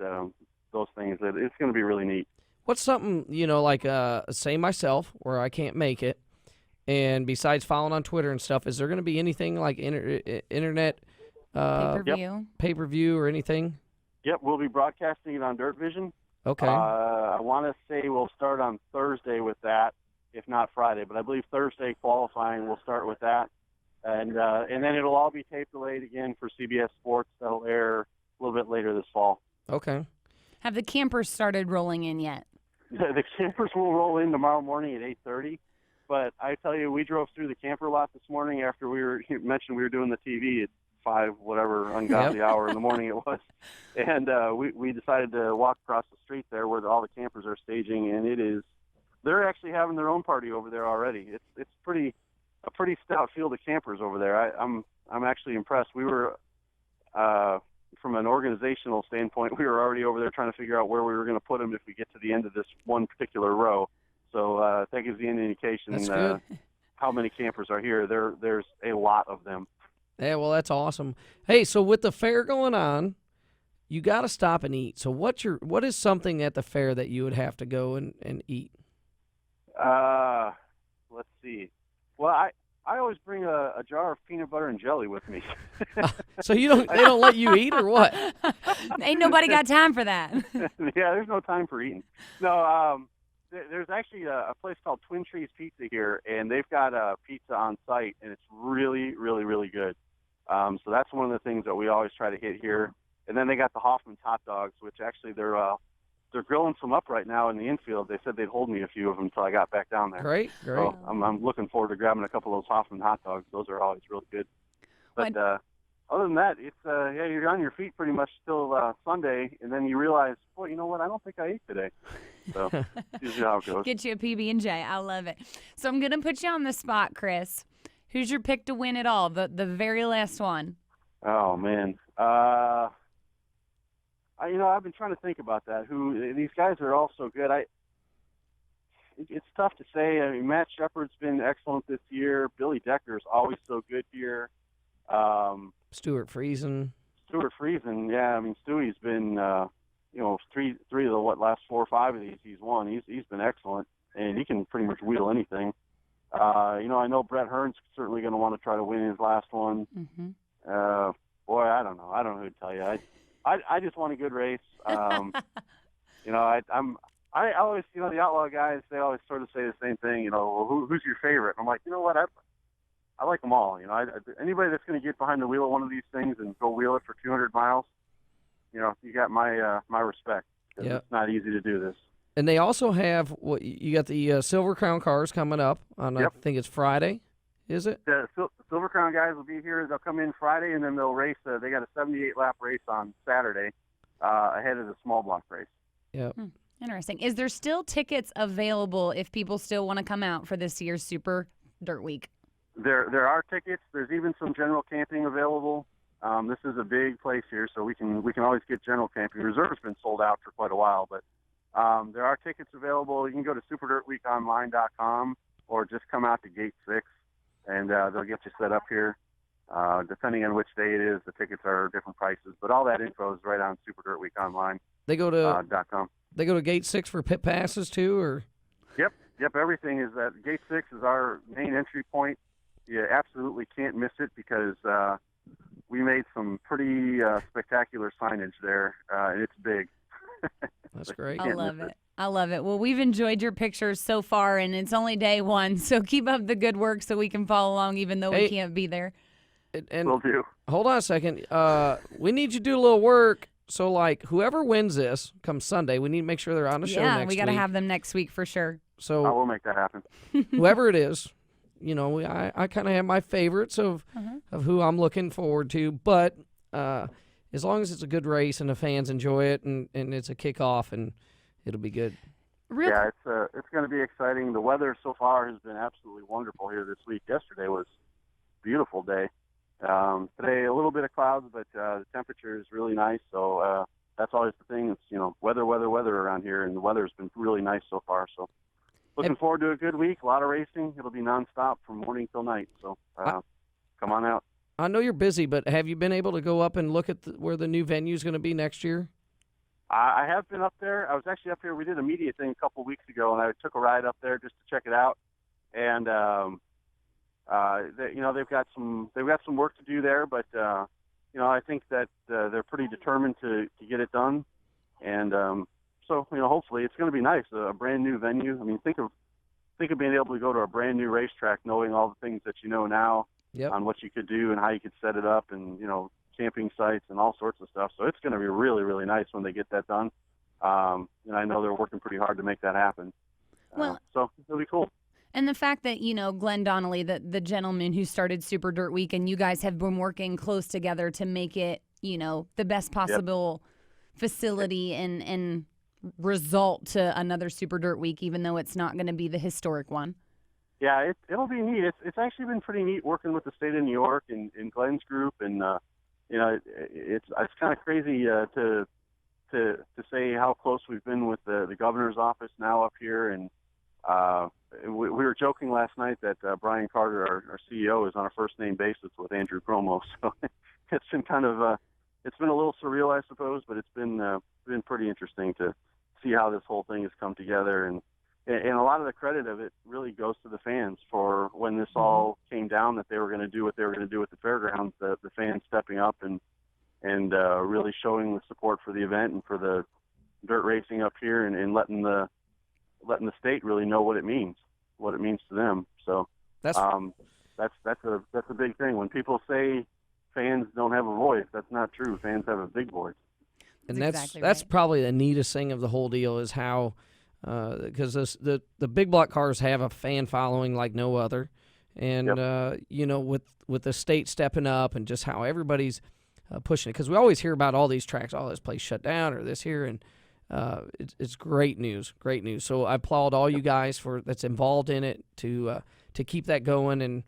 Those things. It's going to be really neat. What's something, like say myself, where I can't make it, and besides following on Twitter and stuff, is there going to be anything like internet pay-per-view or anything? Yep, we'll be broadcasting it on Dirt Vision. Okay. I want to say we'll start on Thursday with that, if not Friday. But I believe Thursday qualifying we'll start with that. And then it'll all be tape delayed again for CBS Sports. That'll air a little bit later this fall. Okay. Have the campers started rolling in yet? The campers will roll in tomorrow morning at 8:30. But I tell you, we drove through the camper lot this morning after you mentioned we were doing the TV at 5, whatever ungodly hour in the morning it was. And we decided to walk across the street there where all the campers are staging, and they're actually having their own party over there already. It's a pretty stout field of campers over there. I'm actually impressed. We were from an organizational standpoint, we were already over there trying to figure out where we were going to put them if we get to the end of this one particular row. So that gives you an indication how many campers are here. There's a lot of them. Yeah, well, that's awesome. Hey, so with the fair going on, you got to stop and eat. So what is something at the fair that you would have to go and eat? Let's see. Well, I always bring a jar of peanut butter and jelly with me. So they don't let you eat or what? Ain't nobody got time for that. Yeah, there's no time for eating. No, there's actually a place called Twin Trees Pizza here, and they've got a pizza on site, and it's really, really, really good. So that's one of the things that we always try to hit here. And then they got the Hoffman's hot dogs, which actually they're grilling some up right now in the infield. They said they'd hold me a few of them until I got back down there. Great. So I'm looking forward to grabbing a couple of those Hoffman hot dogs. Those are always really good. But other than that, it's you're on your feet pretty much till Sunday, and then you realize, well, you know what? I don't think I ate today. So usually how it goes. Get you a PB&J. I love it. So I'm gonna put you on the spot, Chris. Who's your pick to win it all? The very last one. Oh man. I've been trying to think about that. These guys are all so good. It's tough to say. I mean, Matt Shepard's been excellent this year. Billy Decker's always so good here. Stuart Friesen, yeah. I mean, Stewie's been, three of the last 4 or 5 of these he's won. He's been excellent, and he can pretty much wheel anything. I know Brett Hearn's certainly going to want to try to win his last one. Mm-hmm. Boy, I don't know. I don't know who to tell you. I just want a good race. I always, the outlaw guys, they always sort of say the same thing. Who's your favorite? And I'm like, you know what? I like them all. Anybody that's going to get behind the wheel of one of these things and go wheel it for 200 miles, you got my respect. Yep. It's not easy to do this. And they also have you got the Silver Crown cars coming up on I think it's Friday, is it? The Silver Crown guys will be here. They'll come in Friday, and then they'll race. They got a 78 lap race on Saturday ahead of the small block race. Yep. Interesting. Is there still tickets available if people still want to come out for this year's Super Dirt Week? There are tickets. There's even some general camping available. This is a big place here, so we can always get general camping. Reserve's been sold out for quite a while, but there are tickets available. You can go to superdirtweekonline.com or just come out to Gate 6, and they'll get you set up here. Depending on which day it is, the tickets are different prices, but all that info is right on superdirtweekonline.com. They go to Gate 6 for pit passes too, or? Yep. Everything is at Gate 6 is our main entry point. You absolutely can't miss it because we made some pretty spectacular signage there, and it's big. That's great. I love it. Well, we've enjoyed your pictures so far, and it's only day one, so keep up the good work so we can follow along even though we can't be there. And will do. Hold on a second. We need you to do a little work. So, like, whoever wins this come Sunday, we need to make sure they're on the show next week. Yeah, we got to have them next week for sure. So I will make that happen. Whoever it is, I kind of have my favorites of who I'm looking forward to. But as long as it's a good race and the fans enjoy it and it's a kickoff, and it'll be good. Yeah, it's going to be exciting. The weather so far has been absolutely wonderful here this week. Yesterday was a beautiful day. Today, a little bit of clouds, but the temperature is really nice. So that's always the thing. It's, weather around here, and the weather's been really nice so far. So looking forward to a good week, a lot of racing. It'll be nonstop from morning till night. So come on out. I know you're busy, but have you been able to go up and look at where the new venue is going to be next year? I have been up there. I was actually up here. We did a media thing a couple weeks ago, and I took a ride up there just to check it out. And they've got some work to do there, but I think that they're pretty determined to get it done, and so hopefully it's going to be nice. A brand new venue. I mean, think of being able to go to a brand new racetrack, knowing all the things that you know now on what you could do and how you could set it up, and camping sites and all sorts of stuff. So it's going to be really, really nice when they get that done. And I know they're working pretty hard to make that happen. So it'll be cool. And the fact that, Glenn Donnelly, the gentleman who started Super Dirt Week, and you guys have been working close together to make it, the best possible facility and result to another Super Dirt Week, even though it's not going to be the historic one. Yeah, it'll be neat. It's actually been pretty neat working with the state of New York and Glenn's group, and it's kind of crazy to say how close we've been with the governor's office now up here, and we were joking last night that Brian Carter, our CEO, is on a first-name basis with Andrew Cuomo. So it's been kind of it's been a little surreal, I suppose, but it's been pretty interesting to see how this whole thing has come together. And a lot of the credit of it really goes to the fans for when this all came down, that they were going to do what they were going to do with the fairgrounds, the fans stepping up and really showing the support for the event and for the dirt racing up here, and letting the state really know what it means to them. So that's a big thing. When people say fans don't have a voice, that's not true. Fans have a big voice. And that's probably the neatest thing of the whole deal is how, because the big block cars have a fan following like no other, and with the state stepping up and just how everybody's pushing it, because we always hear about all these tracks, this place shut down or this here, and it's great news. So I applaud all you guys that's involved in it to keep that going, and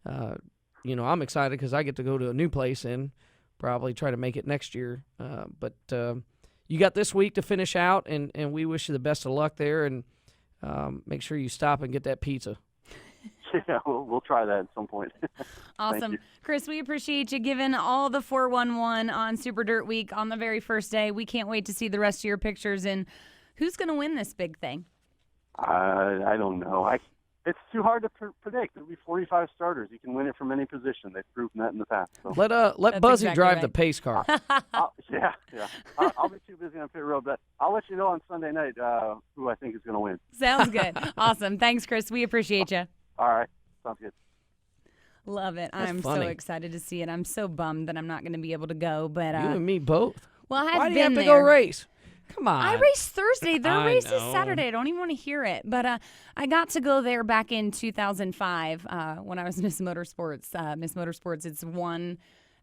I'm excited because I get to go to a new place and probably try to make it next year. But you got this week to finish out, and we wish you the best of luck there, and make sure you stop and get that pizza. Yeah, we'll try that at some point. Awesome. Chris, we appreciate you giving all the 411 on Super Dirt Week on the very first day. We can't wait to see the rest of your pictures. And who's going to win this big thing? I don't know. It's too hard to predict. There'll be 45 starters. You can win it from any position. They've proven that in the past. So. Let Buzzy drive the pace car. Yeah. I'll be too busy on pit road, but I'll let you know on Sunday night who I think is going to win. Sounds good. Awesome. Thanks, Chris. We appreciate you. All right. Sounds good. Love it. That's I'm funny. so excited to see it. I'm so bummed that I'm not going to be able to go. But you and me both. Well, I've Why been do you have to there. go race? Come on. I raced Thursday. Their I race is know. Saturday. I don't even want to hear it. But I got to go there back in 2005 when I was Miss Motorsports. Miss Motorsports, it's one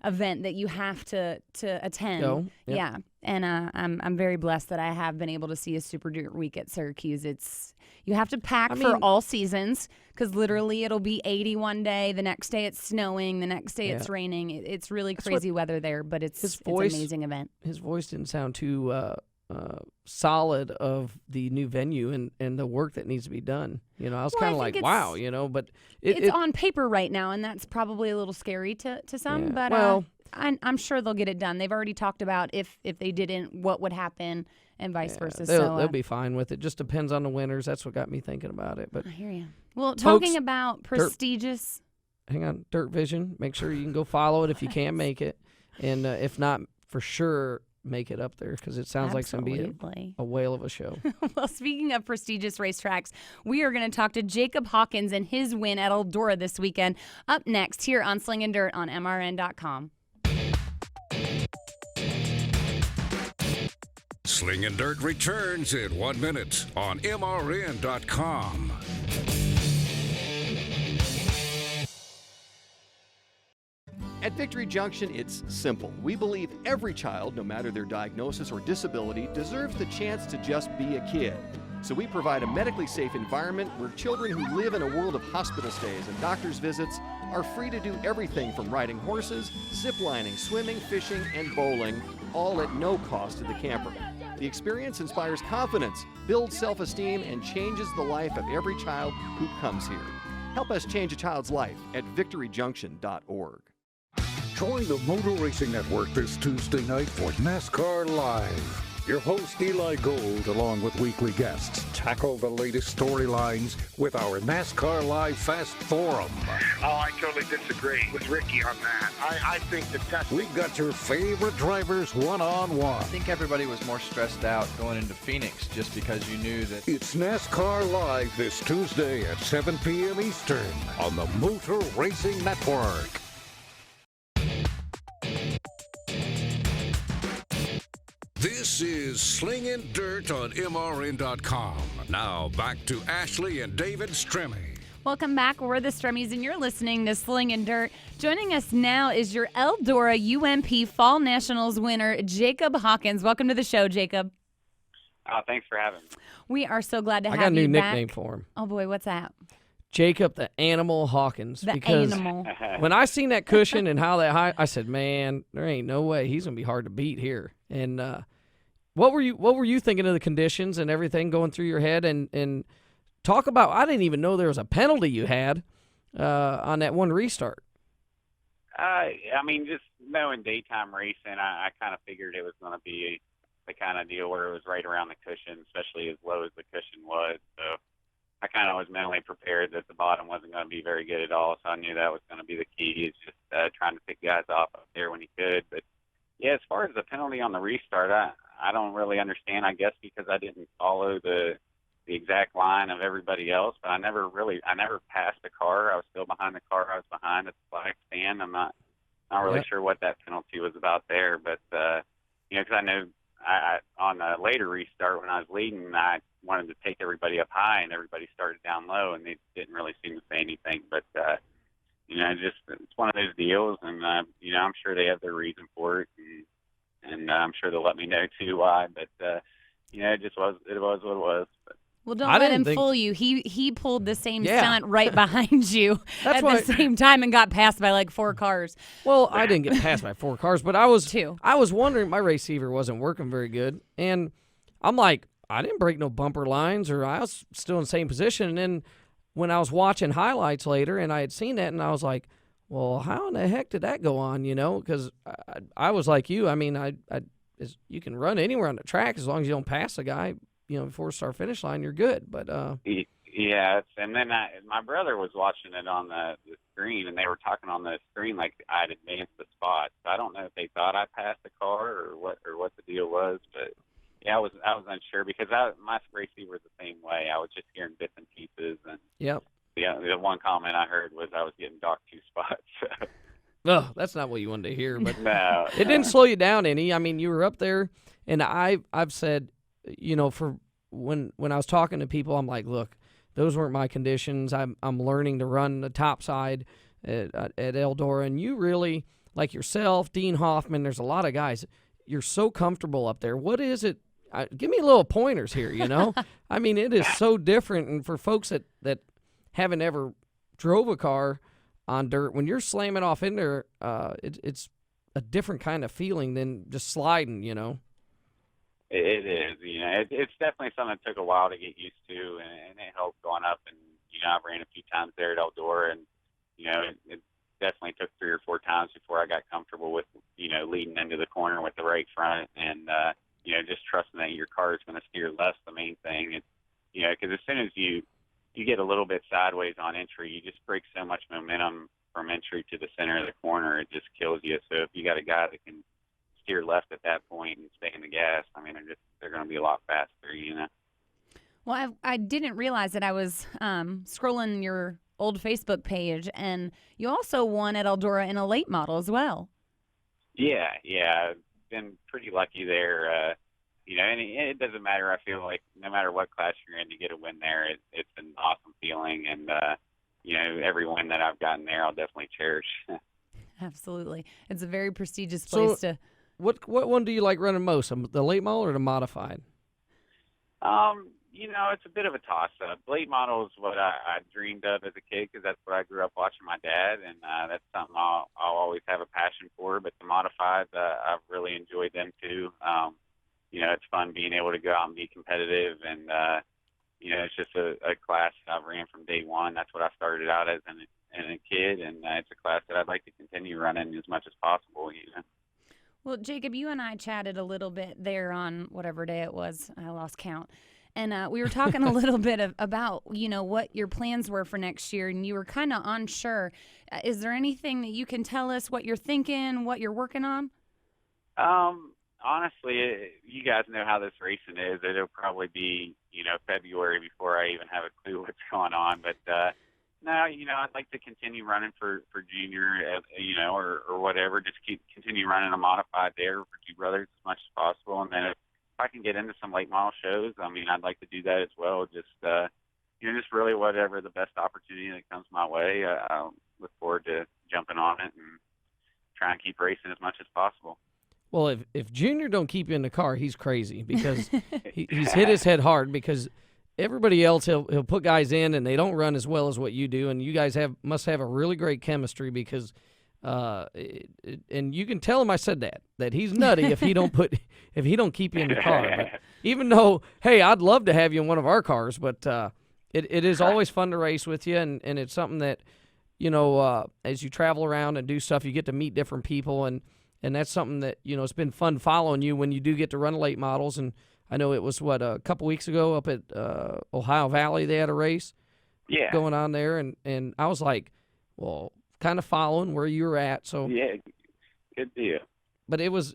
event that you have to attend. Go. Yep. Yeah, and I'm very blessed that I have been able to see a Super Dirt Week at Syracuse. You have to pack for all seasons because literally it'll be 80 one day, the next day it's snowing, the next day it's raining. It's really crazy weather there, but it's an amazing event. His voice didn't sound too solid of the new venue and the work that needs to be done. I was kind of like, wow, but it's on paper right now, and that's probably a little scary to some, but I'm sure they'll get it done. They've already talked about if they didn't, what would happen, and vice versa. They'll be fine with it. Just depends on the winners. That's what got me thinking about it. But I hear you. Well, folks, talking about prestigious. Hang on, Dirt Vision. Make sure you can go follow it if you can make it, and if not, for sure make it up there because it sounds like it's going to be a whale of a show. Well, speaking of prestigious racetracks, we are going to talk to Jacob Hawkins and his win at Eldora this weekend. Up next here on Slingin Dirt on MRN.com. Slingin Dirt returns in 1 minute on MRN.com. At Victory Junction, it's simple. We believe every child, no matter their diagnosis or disability, deserves the chance to just be a kid. So we provide a medically safe environment where children who live in a world of hospital stays and doctor's visits are free to do everything from riding horses, ziplining, swimming, fishing, and bowling, all at no cost to the camper. The experience inspires confidence, builds self-esteem, and changes the life of every child who comes here. Help us change a child's life at victoryjunction.org. Join the Motor Racing Network this Tuesday night for NASCAR Live. Your host, Eli Gold, along with weekly guests, tackle the latest storylines with our NASCAR Live Fast Forum. Oh, I totally disagree with Ricky on that. I think the testing... We've got your favorite drivers one-on-one. I think everybody was more stressed out going into Phoenix just because you knew that... It's NASCAR Live this Tuesday at 7 p.m. Eastern on the Motor Racing Network. This is Slingin Dirt on MRN.com. Now back to Ashley and David Stremme. Welcome back. We're the Stremmes, and you're listening to Slingin Dirt. Joining us now is your Eldora UMP Fall Nationals winner, Jacob Hawkins. Welcome to the show, Jacob. Thanks for having me. We are so glad to have you back. I got a new back. nickname for him. Oh, boy, what's that? Jacob the Animal Hawkins. Because animal. When I seen that cushion and how that high, I said, man, there ain't no way he's going to be hard to beat here. And what were you thinking of the conditions and everything going through your head? And talk about, I didn't even know there was a penalty you had on that one restart. I mean, just knowing daytime racing, I kind of figured it was going to be the kind of deal where it was right around the cushion, especially as low as the cushion was. So I kind of was mentally prepared that the bottom wasn't going to be very good at all. So I knew that was going to be the key, is just trying to pick guys off up there when he could. But yeah, as far as the penalty on the restart, I don't really understand, I guess, because I didn't follow the exact line of everybody else, but I never passed the car. I was still behind the car I was behind at the flag stand. I'm not really sure what that penalty was about there, but because I know I on a later restart when I was leading, I wanted to take everybody up high, and everybody started down low, and they didn't really seem to say anything. But just it's one of those deals, and I'm sure they have their reason for it, and I'm sure they'll let me know too why. But it was what it was. But. Well, don't let him fool you. He pulled the same stunt right behind you at the same time and got passed by like 4 cars. Well, I didn't get passed by 4 cars, but I was wondering, my receiver wasn't working very good, and I'm like, I didn't break no bumper lines, or I was still in the same position. And then when I was watching highlights later, and I had seen that, and I was like, well, how in the heck did that go on? Because I was like you. I mean, you can run anywhere on the track as long as you don't pass a guy. Before start finish line, you're good. But yeah, and then my brother was watching it on the screen, and they were talking on the screen like I'd advanced the spot. So I don't know if they thought I passed the car or what the deal was. But yeah, I was unsure because my receiver was the same way. I was just hearing bits and pieces, and the one comment I heard was I was getting docked 2 spots. Oh, that's not what you wanted to hear. But no, it didn't slow you down any. I mean, you were up there, and I've said, for when I was talking to people, I'm like, look, those weren't my conditions. I'm learning to run the top side at Eldora, and you really, like yourself, Dean Hoffman, there's a lot of guys. You're so comfortable up there. What is it? Give me little pointers here, you know? I mean, it is so different. And for folks that haven't ever drove a car on dirt, when you're slamming off in there, it's a different kind of feeling than just sliding, you know? It is. You know, it's definitely something that took a while to get used to, and it helped going up. And, you know, I've ran a few times there at Eldora, and, you know, it definitely took 3 or 4 times before I got comfortable with, you know, leading into the corner with the right front and, you know, just trusting that your car is going to steer left, the main thing. It's, you know, because as soon as you get a little bit sideways on entry, you just break so much momentum from entry to the center of the corner, it just kills you. So if you got a guy that can steer left at that point and stay in the gas, I mean, they're going to be a lot faster, you know. Well, I didn't realize that I was scrolling your old Facebook page, and you also won at Eldora in a late model as well. Yeah, I've been pretty lucky there. You know, and it doesn't matter. I feel like no matter what class you're in, to get a win there, it's an awesome feeling. And, you know, every win that I've gotten there, I'll definitely cherish. Absolutely. It's a very prestigious place to. What one do you like running most, the late model or the modified? You know, it's a bit of a toss-up. Late model is what I dreamed of as a kid because that's what I grew up watching my dad, and that's something I'll always have a passion for. But the modifieds, I've really enjoyed them too. You know, it's fun being able to go out and be competitive, and you know, it's just a class that I've ran from day one. That's what I started out as a kid, and it's a class that I'd like to continue running as much as possible. You know. Well, Jacob, you and I chatted a little bit there on whatever day it was. I lost count. And we were talking a little bit about, you know, what your plans were for next year, and you were kind of unsure. Is there anything that you can tell us what you're thinking, what you're working on? Honestly, you guys know how this racing is. It'll probably be, you know, February before I even have a clue what's going on. But, no, you know, I'd like to continue running for junior, you know, or whatever. Just continue running a modified there for Two Brothers as much as possible. And then if I can get into some late model shows, I mean, I'd like to do that as well. Just, you know, just really whatever the best opportunity that comes my way. I look forward to jumping on it and try and keep racing as much as possible. Well, if Junior don't keep you in the car, he's crazy because he's hit his head hard because everybody else, he'll put guys in and they don't run as well as what you do, and you guys must have a really great chemistry because and you can tell him I said that he's nutty if he don't keep you in the car. But even though, hey, I'd love to have you in one of our cars, but it is always fun to race with you, and it's something that, you know, as you travel around and do stuff, you get to meet different people, and that's something that, you know, it's been fun following you when you do get to run late models. And I know it was, a couple weeks ago up at Ohio Valley, they had a race going on there. And I was like, well, kind of following where you were at. So yeah, good deal. But it was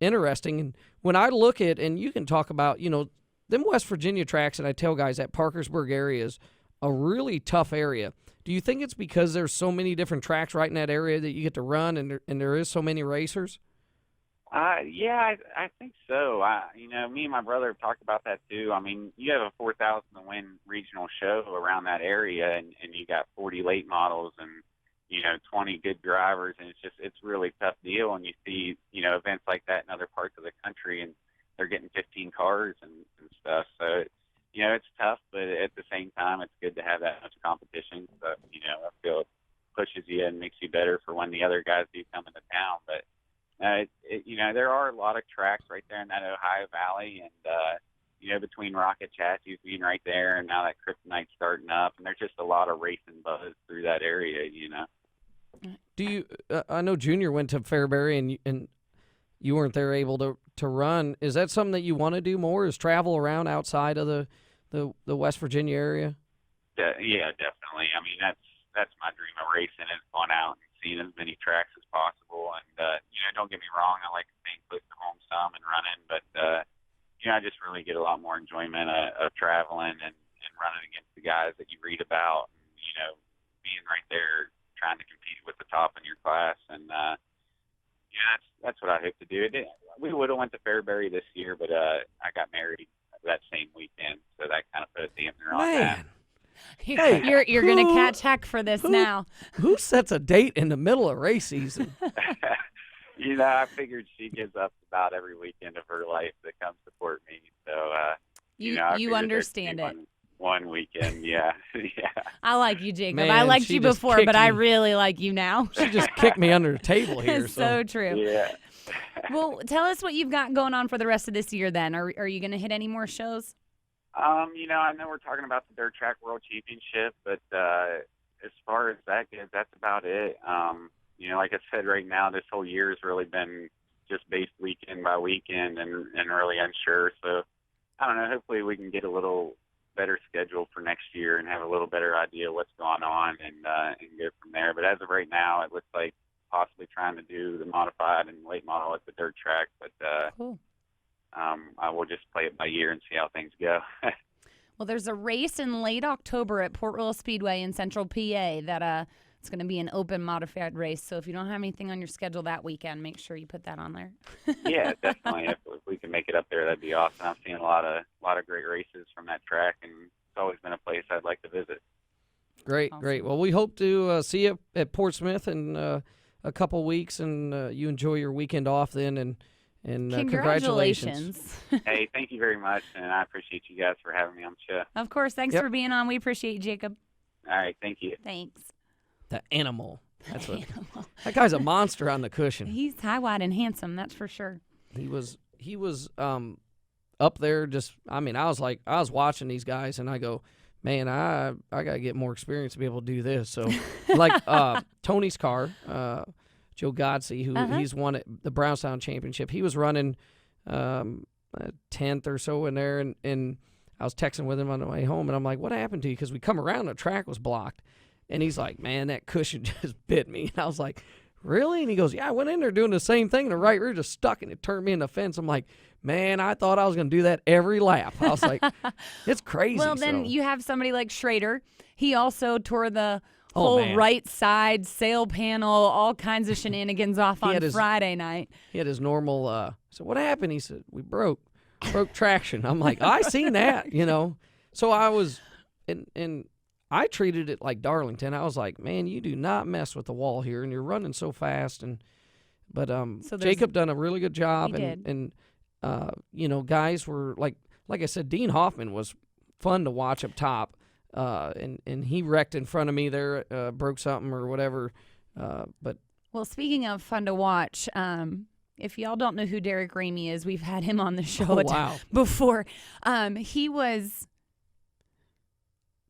interesting. And when I look at, and you can talk about, you know, them West Virginia tracks, and I tell guys that Parkersburg area is a really tough area. Do you think it's because there's so many different tracks right in that area that you get to run, and there is so many racers? Yeah, I think so. You know, me and my brother have talked about that too. I mean, you have a 4,000 to win regional show around that area, and you got 40 late models and, you know, 20 good drivers, and it's really a tough deal. And you see, you know, events like that in other parts of the country, and they're getting 15 cars and stuff. So, you know, it's tough, but at the same time, it's good to have that much competition. So, you know, I feel it pushes you and makes you better for when the other guys do come into town. But, you know, there are a lot of tracks right there in that Ohio Valley, and, you know, between Rocket Chassis being right there and now that Kryptonite's starting up, and there's just a lot of racing buzz through that area, you know. Do you? I know Junior went to Fairbury, and you weren't there able to run. Is that something that you want to do more? Is travel around outside of the West Virginia area? Yeah, definitely. I mean, that's my dream of racing, is going out and seeing as many tracks as possible. And you know, don't get me wrong, I like staying close to home some and running, but you know, I just really get a lot more enjoyment of traveling and running against the guys that you read about. And, you know, being right there, trying to compete with the top in your class, and yeah, that's what I hope to do. We would have went to Fairbury this year, but I got married that same weekend, so that kind of put a dampener on that. Hey, you're going to catch heck for this now. Who sets a date in the middle of race season? I figured she gives up about every weekend of her life to come support me. So, I you figured understand there'd it. be one weekend, yeah. I like you, Jacob. Man, I liked she you just before, kicked but I me. really like you now. She just kicked me under the table here. So true. Yeah. Well, tell us what you've got going on for the rest of this year then. Are you going to hit any more shows? I know we're talking about the Dirt Track World Championship, but as far as that goes, that's about it. Like I said, right now, this whole year has really been just based weekend by weekend and really unsure. So, I don't know, hopefully we can get a little better schedule for next year and have a little better idea what's going on and go from there. But as of right now, it looks like possibly trying to do the modified and late model at the dirt track. But cool. I will just play it by ear and see how things go. Well, there's a race in late October at Port Royal Speedway in Central PA that it's going to be an open modified race. So if you don't have anything on your schedule that weekend, make sure you put that on there. Yeah, definitely. If we can make it up there, that'd be awesome. I've seen a lot of great races from that track, and it's always been a place I'd like to visit. Great, Awesome. great. Well, we hope to see you at Portsmouth in a couple weeks, and you enjoy your weekend off then, and congratulations. Hey, thank you very much, and I appreciate you guys for having me on the show. Of course. Thanks for being on. We appreciate you, Jacob. All right, thank you. Thanks. The animal. That's what. That guy's a monster on the cushion. He's high, wide, and handsome. That's for sure. He was up there. I was watching these guys, and I go, man, I gotta get more experience to be able to do this. So, like Tony's car, Joe Godsey, who he's won at the Brownstown Championship. He was running 10th or so in there, and I was texting with him on the way home, and I'm like, what happened to you? Because we come around, the track was blocked. And he's like, man, that cushion just bit me. And I was like, really? And he goes, yeah, I went in there doing the same thing. The right rear just stuck, and it turned me in the fence. I'm like, man, I thought I was going to do that every lap. I was like, it's crazy. Well, then you have somebody like Schrader. He also tore the Oh, whole man. right side sail panel, all kinds of shenanigans off on Friday night. He had his normal, so what happened? He said, we broke traction. I'm like, I seen that, So I was, and I treated it like Darlington. I was like, man, you do not mess with the wall here, and you're running so fast. But Jacob done a really good job, He did. and guys were like I said, Dean Hoffman was fun to watch up top, and he wrecked in front of me there, broke something or whatever. But Well, speaking of fun to watch, if y'all don't know who Derek Ramey is, we've had him on the show before. He was.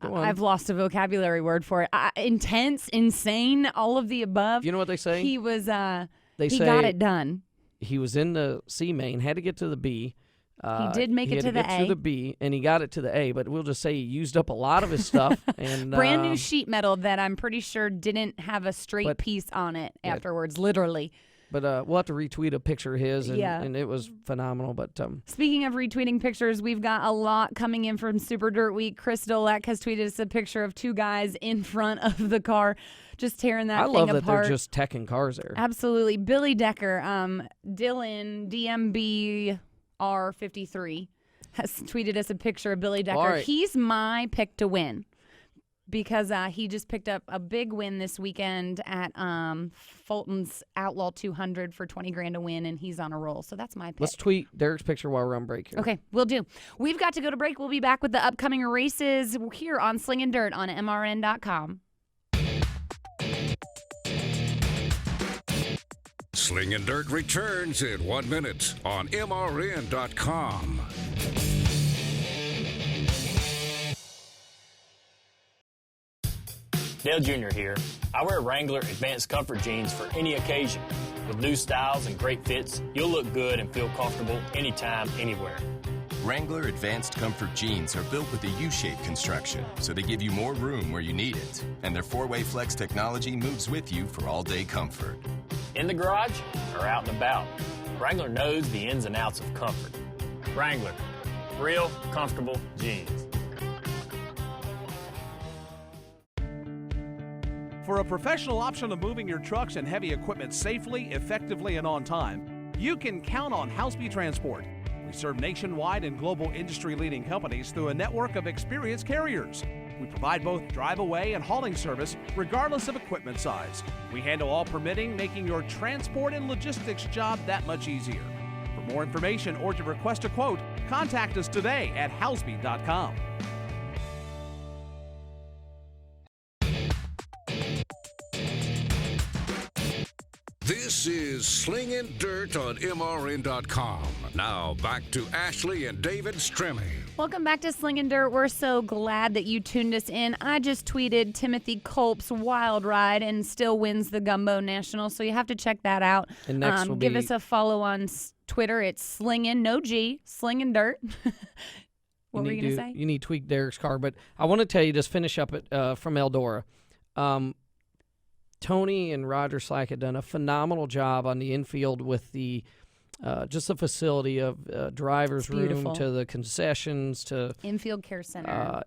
I've lost a vocabulary word for it. Intense, insane, all of the above. You know what they say? He was. They he say got it done. He was in the C main, had to get to the B. He did make it to the A. To the B, and he got it to the A. But we'll just say he used up a lot of his stuff. And brand new sheet metal that I'm pretty sure didn't have a straight piece on it afterwards, literally. But we'll have to retweet a picture of his, and, Yeah. and it was phenomenal. But Speaking of retweeting pictures, we've got a lot coming in from Super Dirt Week. Chris Dolack has tweeted us a picture of two guys in front of the car just tearing that I thing love apart. that they're just teching cars there. Absolutely. Billy Decker, Dylan, DMBR53, has tweeted us a picture of Billy Decker. All right. He's my pick to win because he just picked up a big win this weekend at Fulton's Outlaw 200 for $20,000 to win, and he's on a roll. So that's my pick. Let's tweet Derek's picture while we're on break here. Okay, we'll do. We've got to go to break. We'll be back with the upcoming races here on Slingin Dirt on MRN.com. Slingin Dirt returns in 1 minute on MRN.com. Dale Jr. here. I wear Wrangler Advanced Comfort jeans for any occasion. With new styles and great fits, you'll look good and feel comfortable anytime, anywhere. Wrangler Advanced Comfort jeans are built with a U-shaped construction, so they give you more room where you need it. And their 4-way flex technology moves with you for all-day comfort. In the garage or out and about, Wrangler knows the ins and outs of comfort. Wrangler, real comfortable jeans. For a professional option of moving your trucks and heavy equipment safely, effectively, and on time, you can count on Houseby Transport. We serve nationwide and global industry-leading companies through a network of experienced carriers. We provide both drive-away and hauling service, regardless of equipment size. We handle all permitting, making your transport and logistics job that much easier. For more information or to request a quote, contact us today at houseby.com. This is Slingin Dirt on MRN.com. Now back to Ashley and David Stremme. Welcome back to Slingin Dirt. We're so glad that you tuned us in. I just tweeted Timothy Culp's wild ride and still wins the Gumbo National, so you have to check that out. And next will give be... us a follow on Twitter. It's Slingin, no G, Slingin Dirt. What were you going to say? You need to tweak Derek's car, but I want to tell you, just finish up from Eldora. Tony and Roger Slack had done a phenomenal job on the infield with the just the facility of driver's room to the concessions to infield care center,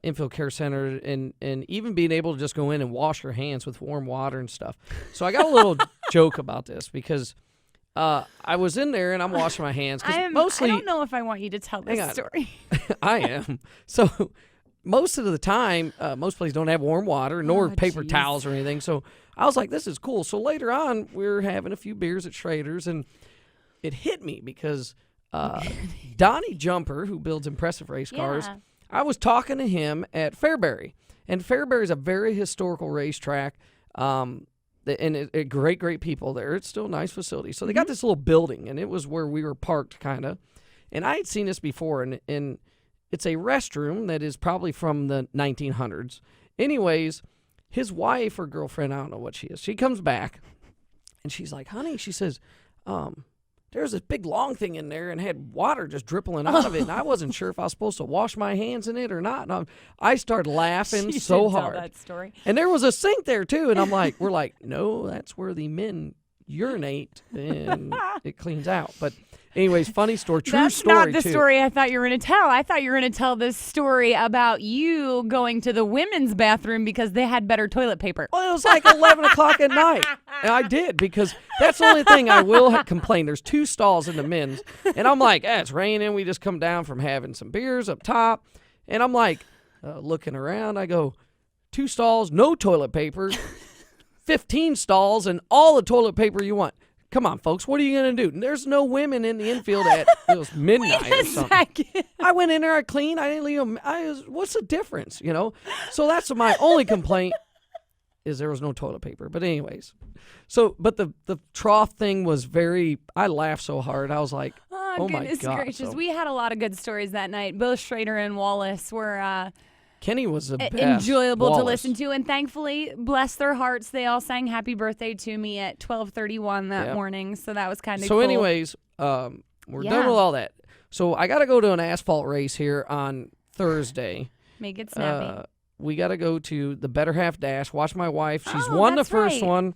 and even being able to just go in and wash your hands with warm water and stuff. So I got a little joke about this because I was in there and I'm washing my hands. I don't know if I want you to tell this story. I am. So most of the time, most places don't have warm water nor paper towels or anything. So I was like, this is cool. So later on, we were having a few beers at Schrader's, and it hit me because Donnie Jumper, who builds impressive race cars, I was talking to him at Fairbury. And Fairbury is a very historical racetrack, and great people there. It's still a nice facility. So they got this little building, and it was where we were parked, kind of. And I had seen this before, and it's a restroom that is probably from the 1900s. Anyways, his wife or girlfriend, I don't know what she is, she comes back, and she's like, honey, she says, there's this big long thing in there and had water just dripping out of it, and I wasn't sure if I was supposed to wash my hands in it or not. And I started laughing so hard. Tell that story. And there was a sink there, too, and we're like, no, that's where the men urinate, and it cleans out. But anyways, funny story, true story, That's not the story I thought you were going to tell. I thought you were going to tell this story about you going to the women's bathroom because they had better toilet paper. Well, it was like 11 o'clock at night. And I did, because that's the only thing I will complain. There's 2 stalls in the men's. And I'm like, it's raining. We just come down from having some beers up top. And I'm like, looking around. I go, 2 stalls, no toilet paper. 15 stalls, and all the toilet paper you want. Come on, folks. What are you going to do? There's no women in the infield at midnight or something. I went in there, I cleaned. I didn't leave them. What's the difference, So that's my only complaint is there was no toilet paper. But anyways. But the trough thing was I laughed so hard. I was like, oh my goodness God. gracious. We had a lot of good stories that night. Both Schrader and Wallace were Kenny was the best. Enjoyable to listen to, and thankfully, bless their hearts, they all sang happy birthday to me at 12:31 that morning, so that was kind of cool. So anyways, we're done with all that. So I got to go to an asphalt race here on Thursday. Make it snappy. We got to go to the Better Half Dash. Watch my wife. She's won the first one.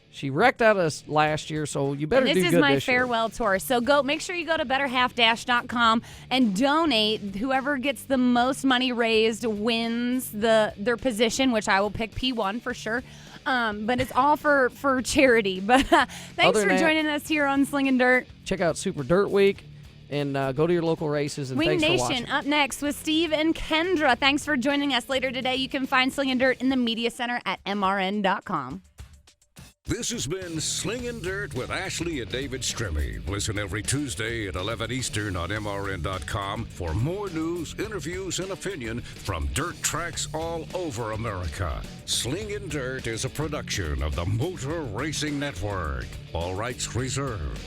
She wrecked out us last year, so you better do good this year. This is my farewell tour. So make sure you go to betterhalfdash.com and donate. Whoever gets the most money raised wins their position, which I will pick P1 for sure. But it's all for charity. But thanks for joining us here on Slingin Dirt. Check out Super Dirt Week and go to your local races. And Wing thanks Nation for watching. Up next with Steve and Kendra. Thanks for joining us later today. You can find Slingin Dirt in the Media Center at MRN.com. This has been Slingin Dirt with Ashley and David Stremme. Listen every Tuesday at 11 Eastern on MRN.com for more news, interviews, and opinion from dirt tracks all over America. Slingin Dirt is a production of the Motor Racing Network. All rights reserved.